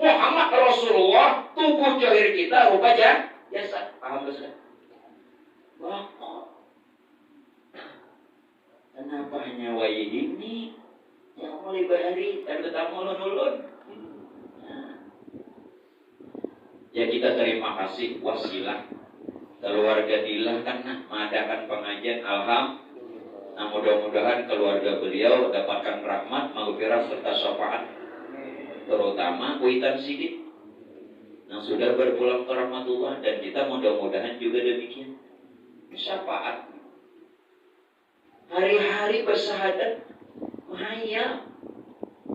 Muhammad Rasulullah tubuh johir kita rupa jasad. Paham tak? Wah, kenapa hanya wayi ini? Yang mulai bahari dan ketemu ulun-ulun. Ya kita terima kasih wasilah keluarga Dilah karena mengadakan pengajian. Alhamdulillah. Nah mudah-mudahan keluarga beliau dapatkan rahmat, maghfirah serta syafaat. Terutama Kuitan Sidit yang sudah berpulang ke rahmatullah, dan kita mudah-mudahan juga demikian. Syafaat. Hari-hari bersyahadat mahaya.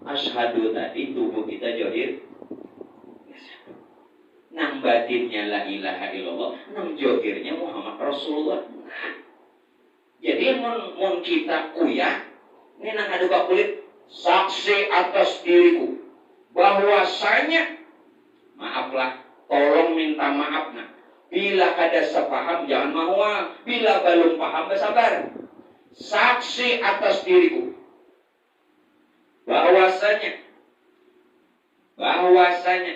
Asyhadu tadi tubuh kita johir. Nang batinnya la ilaha illallah, nang johirnya Muhammad Rasulullah. Jadi mun kita kuyah, ini nang ada kulit saksi atas diriku bahwasanya, maaflah, tolong minta maaf nah. Bila kada sepaham jangan mahwa, bila belum paham bersabar. Saksi atas diriku bahwasanya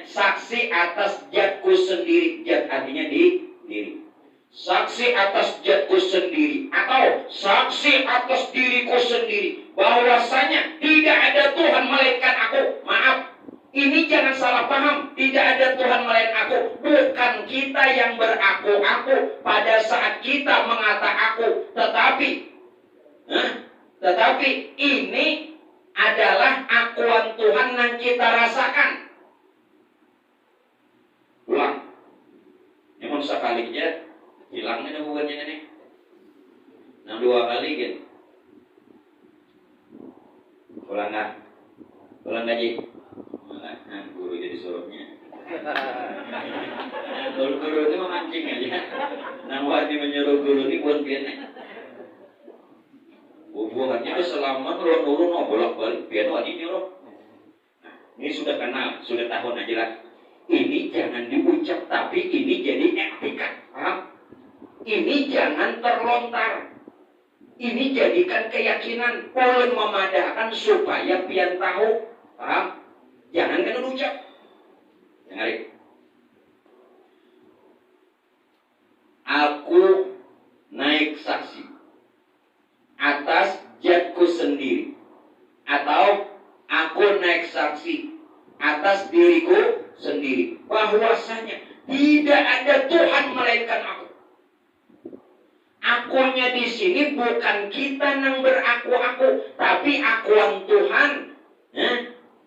saksi atas jatku sendiri. Jat artinya diri. Saksi atas jatku sendiri atau saksi atas diriku sendiri bahwasanya tidak ada Tuhan melainkan aku. Maaf, ini jangan salah paham. Tidak ada Tuhan melainkan aku. Bukan kita yang beraku-aku pada saat kita mengata aku, tetapi ini adalah akuan Tuhan yang kita rasakan. Ulang. Ini mau sekali aja hilangnya bukannya ini. Nah 2 kali kan. Ulang gaji. Nah, guru jadi suruhnya. Guru itu memancing aja. Nang wajib menyuruh guru ini buat pian. Hubungannya selama turun-turun bolak-balik pian wajib nyuruh. Ini sudah kenal, sudah tahu aja lah. Ini jangan diucap, tapi ini jadi etikat. Paham? Ini jangan terlontar. Ini jadikan keyakinan. Ulun memadahkan supaya pian tahu. Paham? Jangan kena ucap. Dengar. Aku naik saksi atas jatku sendiri, atau aku naik saksi atas diriku sendiri bahwasanya tidak ada Tuhan melainkan aku. Akunya di sini bukan kita yang beraku-aku, tapi akuan Tuhan.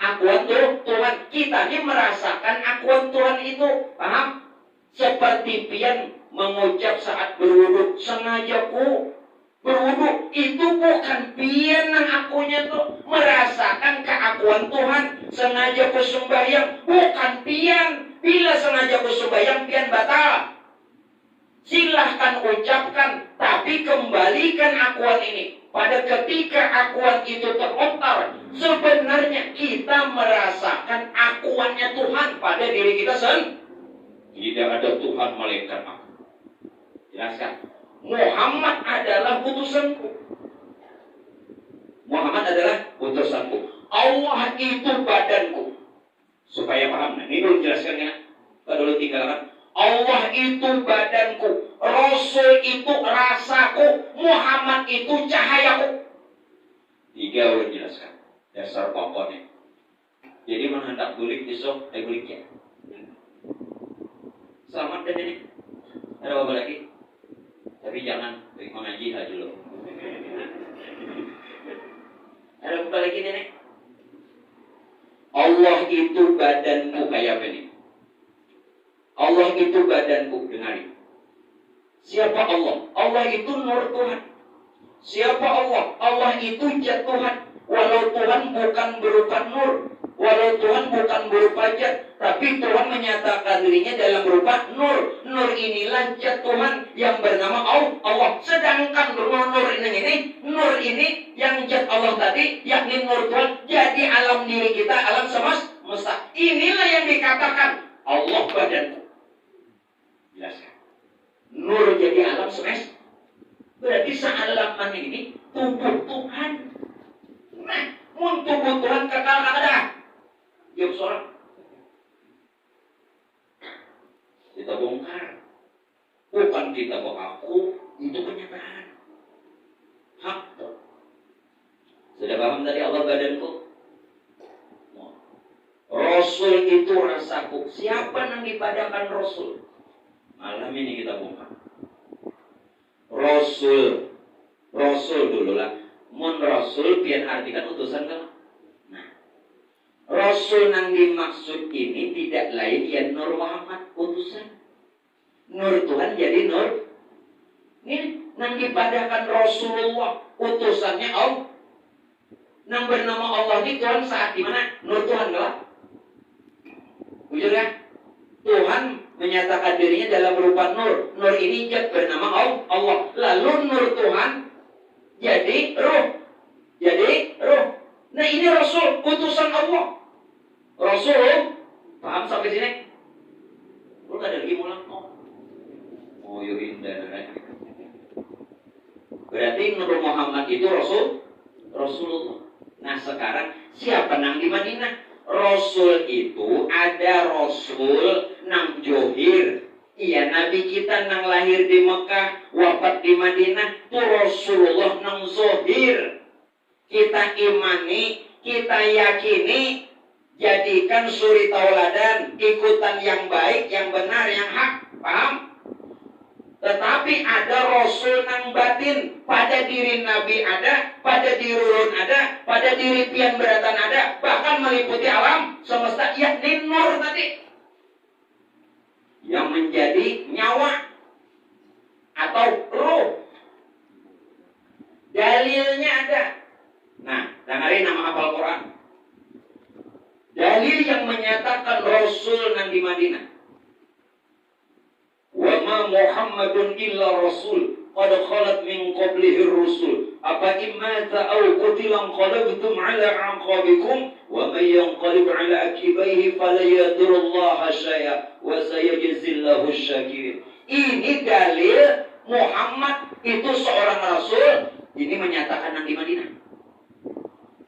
Akuan Tuhan. Kita ini merasakan akuan Tuhan itu. Paham? Seperti pian mengucap saat berwudu, sengaja ku berwudu, itu bukan pian nang akunya tuh merasakan keakuan Tuhan. Sengaja ku sembahyang, bukan pian. Bila sengaja ku sembahyang, pian batal. Silahkan ucapkan, tapi kembalikan akuan ini. Pada ketika akuan itu terlontar, sebenarnya kita merasakan akuannya Tuhan pada diri kita sendiri. Tidak ada Tuhan malaikat aku. Jelaskan. Muhammad adalah utusanku. Muhammad adalah utusanku. Allah itu badanku. Supaya paham. Nah, ini dulu jelaskan ya. Kita dulu tinggalkan. Allah itu badanku. Rasul itu rasaku. Muhammad itu cahayaku. 3 udah jelaskan. Dasar pokoknya. Jadi menghendak bulik besok, buliknya. Selamat dan ini. Ada apa lagi? Tapi jangan mengaji aja dulu. Ada apa lagi nenek? Allah itu badanku kayak apa nih? Allah itu badanku, dengarin. Siapa Allah? Allah itu nur Tuhan. Siapa Allah? Allah itu zat Tuhan. Walau Tuhan bukan berupa nur, walau Tuhan bukan berupa zat, tapi Tuhan menyatakan dirinya dalam berupa nur. Nur inilah zat Tuhan yang bernama Allah. Sedangkan nur ini yang zat Allah tadi, yakni nur Tuhan, jadi alam diri kita, alam semesta. Inilah yang dikatakan Allah badanku. Jelaskan. Nur jadi alam semesta. Berarti sealaman ini tubuh Tuhan. Nah, tubuh Tuhan kekal ada. Jawab seorang. Kita bongkar. Bukan kita mengaku, itu kenyataan. Hak. Sudah paham tadi Allah badanku? Rasul itu rasaku. Siapa yang dipadakan Rasul? Malam ini kita bongkar. Rasul dulu lah. Mun Rasul pian artikan utusan kan? Nah, Rasul yang dimaksud ini tidak lain ya Nur Muhammad utusan. Nur Tuhan jadi Nur. Ini yang dipadakan Rasulullah utusannya Allah. Yang bernama Allah ini Tuhan saat dimana Nur Tuhan gelap. Jujur kan? Tuhan menyatakan dirinya dalam berupa nur. Nur ini bernama Allah. Lalu nur Tuhan jadi ruh. Nah ini Rasul, utusan Allah. Rasul, paham sampai sini? Lu gak ada lagi mulang? Oh yuk indah. Berarti Nur Muhammad itu Rasulullah. Nah sekarang siapa nang di Madinah? Rasul itu ada Rasul nang Johir. Iya, Nabi kita nang lahir di Mekah, wafat di Madinah, itu Rasulullah nang Zohir. Kita imani, kita yakini, jadikan suri tauladan, ikutan yang baik, yang benar, yang hak. Paham? Tetapi ada Rasul nang batin, pada diri Nabi ada, pada diri ulun ada, pada diri pian beratan ada, bahkan meliputi alam semesta, yakni nur tadi. Yang menjadi nyawa atau ruh. Dalilnya ada. Nah, dengarin nama hafal Quran. Dalil yang menyatakan Rasul nang di Madinah. Wa ma Muhammadun illa Rasul qad khalat min qablihi ar-rusul afa imata aw qutilan qalabtum ala aqabikum wa may yanqalib ala akibaihi fala yadurullaha syai'a wa sayajzillahu asy-syakirin. Ini dalil Muhammad itu seorang rasul, ini menyatakan nang di Madinah.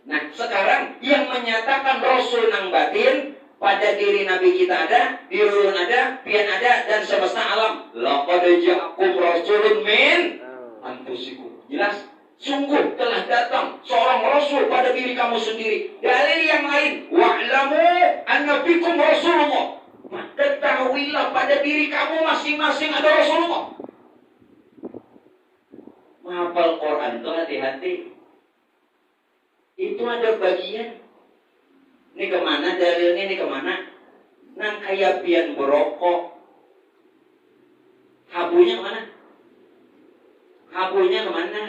Nah, sekarang yang menyatakan rasul nang batin, pada diri Nabi kita ada, di ulun ada, pian ada, dan semesta alam. Laqad ja'akum rasulun min anfusikum. Jelas? Sungguh telah datang seorang rasul pada diri kamu sendiri. Dalil yang lain, wa'lamu anna fikum Rasulullah. Ketahuilah pada diri kamu masing-masing ada Rasulullah. Menghafal Quran itu hati-hati. Itu ada bagian. Ini kemana dalilnya, ini kemana? Nang kaya pian berokok. Habunya kemana? Habunya kemana?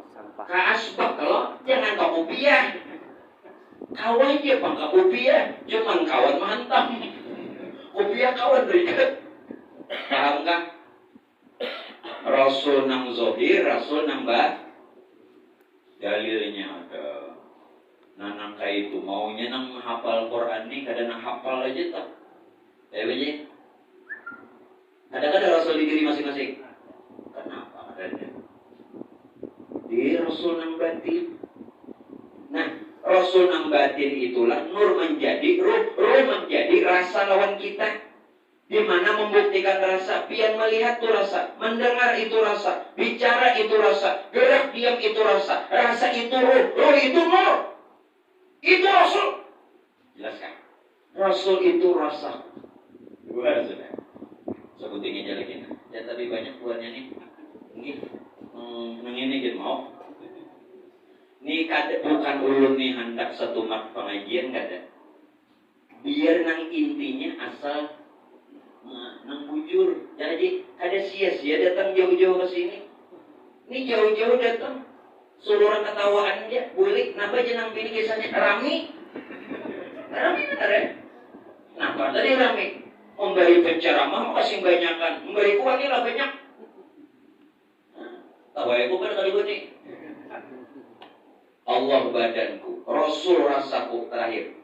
Sampah. Ke asbak kalau jangan ke kopiah. Kau aja bang ke kopiah, cuman kawan mantap. Kopiah kawan berikat. Paham kan? Rasul nang zohir, Rasul nang dalilnya ada. Nah nangka itu maunya nang hafal Quran nih, kadang nang hafal aja tak. Aja. Ada Rasul di diri masing-masing. Kenapa adanya? Di Rasul nang batin. Nah, Rasul nang batin itulah nur menjadi ruh menjadi rasa lawan kita. Di mana membuktikan rasa, pian melihat itu rasa, mendengar itu rasa, bicara itu rasa, gerak diam itu rasa itu ruh itu nur. Itu Rasul. Jelaskan. Rasul itu rasa. Dua sudah. Sebutin aja lagi. Ya tapi banyak buahnya nih. Mungkin ini gitu mau. Nih kada bukan ulun nih hendak satu mat pengajian kada. Biar nang intinya asal nang bujur. Jadi ada sia-sia datang jauh-jauh ke sini. Ini jauh-jauh datang. Suruh orang ketawaan aja, boleh. Kenapa aja nang pilih kisahnya Rami benar ya? Kenapa tadi Rami? Memberi penceramah makasih banyakan, memberi kuat lah banyak. Tahu aku kan kali ini. Allah badanku, Rasul rasaku terakhir,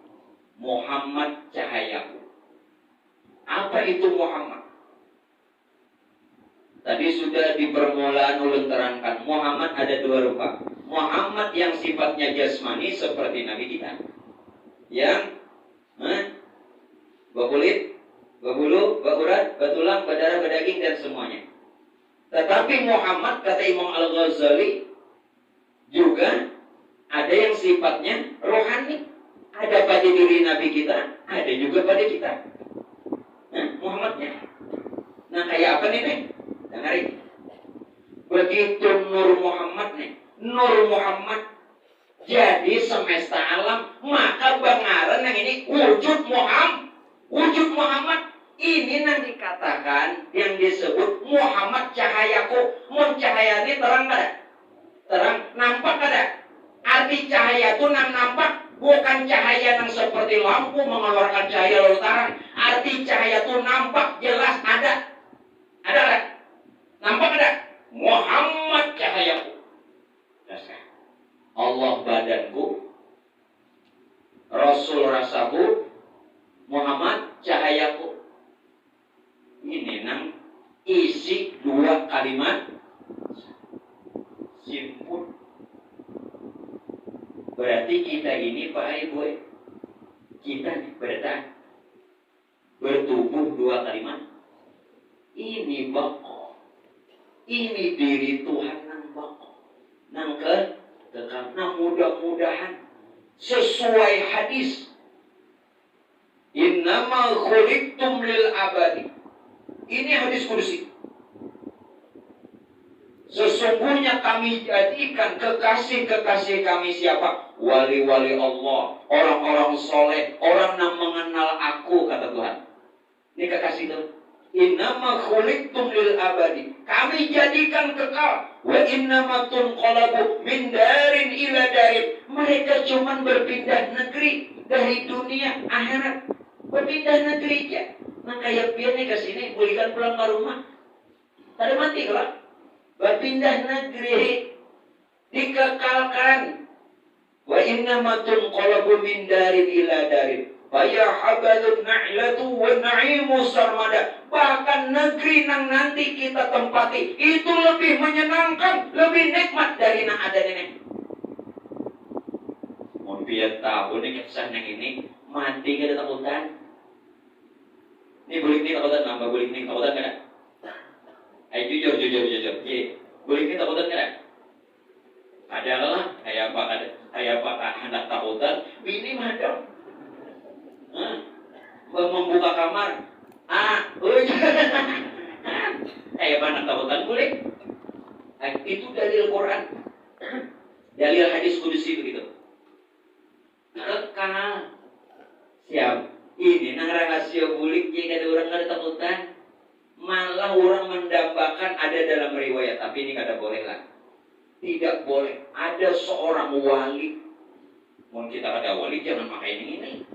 Muhammad cahayaku. Apa itu Muhammad? Tadi sudah di permulaan ulun terangkan, Muhammad ada dua rupa. Muhammad yang sifatnya jasmani seperti Nabi kita, yang berkulit, berbulu, berurat, bertulang, berdarah, berdaging dan semuanya. Tetapi Muhammad kata Imam Al-Ghazali juga ada yang sifatnya rohani. Ada pada diri Nabi kita, ada juga pada kita. Muhammadnya. Nah kayak apa nih? Dengarin. Begitu Nur Muhammad nih, Nur Muhammad jadi semesta alam, maka bangaran yang ini wujud Muhammad ini yang dikatakan yang disebut Muhammad cahayaku. Mun cahaya ini terang kada? Terang, nampak kada? Arti cahaya itu nampak, bukan cahaya yang seperti lampu mengeluarkan cahaya lalu terang. Arti cahaya itu nampak, jelas ada. Ada kan? Nampak ada? Muhammad cahayaku. Allah badanku, Rasul rasaku, Muhammad cahayaku. Ini nang isi dua kalimat simpul. Berarti kita ini Pak Ibu, kita bertubuh dua kalimat. Ini bako, ini diri Tuhan nang bako, nang karena mudah-mudahan sesuai hadis. Innama khuliqtum lil abadi. Ini hadis kursi. Sesungguhnya kami jadikan kekasih-kekasih kami siapa? Wali-wali Allah, orang-orang soleh, orang yang mengenal aku, kata Tuhan. Ini kekasih itu. Innama khuliqtum lil abadi. Kami jadikan kekal. Wa innama tunqalabu min darin ila darin. Mereka cuma berpindah negeri dari dunia akhirat. Berpindah negeri aja. Nah kayak pian nih ke sini, bolehkan pulang ke rumah. Tadi mati kalau berpindah negeri dikekalkan. Wa innama tunqalabu min darin ila darin. Faya habadun na'latu wa na'imu sarmada. Bahkan negeri yang nanti kita tempati itu lebih menyenangkan, lebih nikmat dari yang ada ini. Mau biar tahu nih kisah yang ini mati gak ada takutan. Ini boleh ini takutan, nambah boleh ini takutan gak? Ayo jujur. Boleh ini takutan gak? Ada lah, kayak apa hendak takutan, ini madam. Membuka kamar. Kayak mana takutan boleh? Itu dalil Quran. Dalil hadis kudusi begitu. Kekal. Siap. Ini nang rahasia bulik jika ada orang ada takutan. Malah orang mendambakan ada dalam riwayat, tapi ini kada boleh lah. Tidak boleh. Ada seorang wali. Mau kita kada wali jangan pakai ini.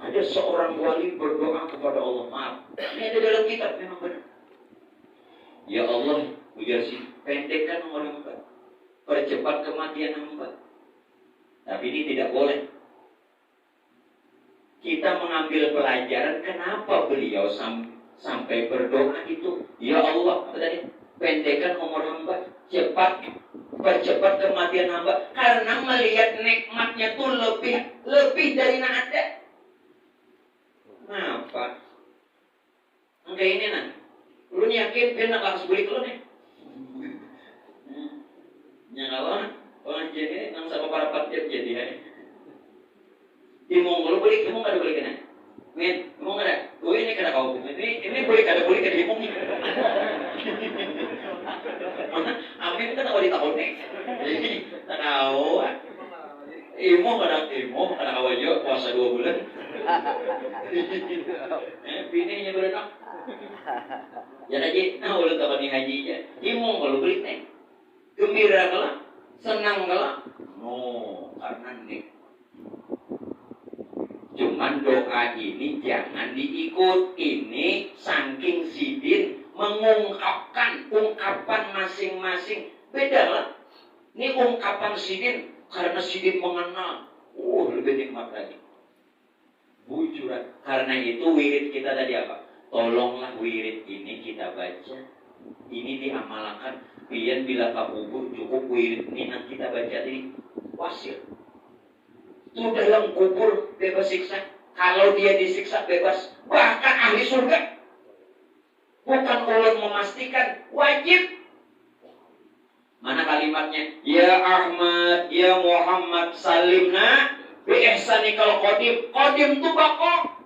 Ada seorang wali berdoa kepada Allah. Maaf, ini ada dalam kitab memang benar. Ya Allah, ujar si pendekkan umur hamba, percepat kematian hamba. Tapi ini tidak boleh. Kita mengambil pelajaran kenapa beliau sampai berdoa itu. Ya Allah, apa tadi? Pendekkan umur hamba, percepat kematian hamba. Karena melihat nikmatnya tuh lebih dari yang ada. Kenapa? Enggak ini nah. Lu yakin pernah harus beli lu nih? Nyala, orang jadi nang sama para patiat jadi hari. Timung lu beli, timung kada beli kena. Min, timung kada. Oh ini kada kau. Ini beli kada timung. Amin kan awal di tahun nih. Tak tahu. Imo kada kau aja puasa 2 bulan. Bininya berenang. Ya haji, nah ulah tahu ni haji aja. Imo kalau beli nih. Gembira kalah, senang kalah. No, karena nih. Cuman doa ini jangan diikut. Ini saking sidin mengungkapkan ungkapan masing-masing. Beda lah. Ini ungkapan sidin karena sidin mengenal. Lebih nikmat lagi. Bujuran. Karena itu wirid kita tadi apa? Tolonglah wirid ini kita baca. Ini diamalkan. Biar bila kabubur cukup wirid ini nanti kita baca di wasil. Itu dalam kubur bebas siksa. Kalau dia disiksa bebas. Bahkan ahli surga. Bukan ulun memastikan. Wajib. Mana kalimatnya? Ya Ahmad, ya Muhammad, salimna biihsanikal qadim. Qadim itu bako.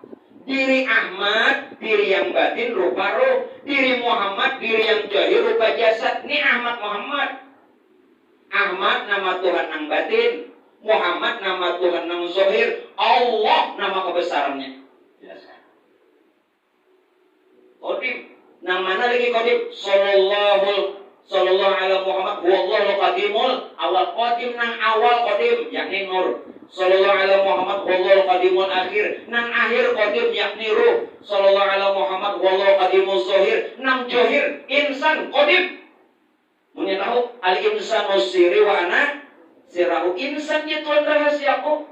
Diri Ahmad, diri yang batin rupa roh. Diri Muhammad, diri yang jahil rupa jasad. Ini Ahmad Muhammad. Ahmad nama Tuhan yang batin. Muhammad nama Tuhan yang zahir. Allah nama kebesarannya. Jelaskan. Qadim. Namanya lagi qadim. Sallallahu alaihi Muhammad. Wallahu qadimul. Awal qadim nang awal qadim. Yakni nur. Sallallahu alaihi Muhammad. Wallahu qadimul akhir. Nang akhir qadim yakni ruh. Sallallahu alaihi Muhammad. Wallahu qadimul zahir. Nang zahir insan qadim. Punya tahu al-insanu sirri wa ana sirahu. Insannya Tuhan rahasiaku.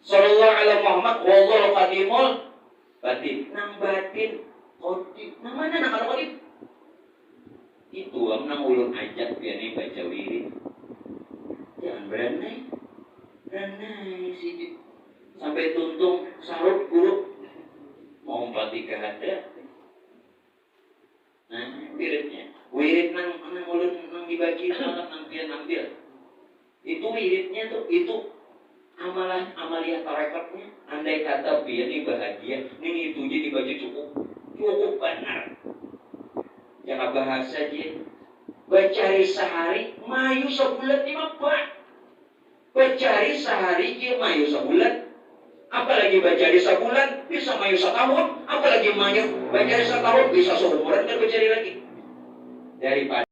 Sallallahu alaihi Muhammad. Wallahu qadimul batin. Nang batin qadim. Nang mana nang kalau qadim? Itu nang ulun ajak biar ni baca wirid. Jangan beranai sih. Sampai tuntung sarut guru mau Fatihah ada. Nah, wirid nang ulun nang dibagi nang pian ambil. Itu wiridnya tuh itu amaliah tarekatnya. Andai kata biar ni bahagia, ini itu je dibaca cukup benar. Jangan bahasa dia. Bacari sehari mayu sebulan 5 pak. Bacari sehari dia mayu sebulan. Apalagi bacari sebulan bisa mayu setahun. Apalagi mayu bacari setahun bisa seumuran dan bacari lagi. Daripada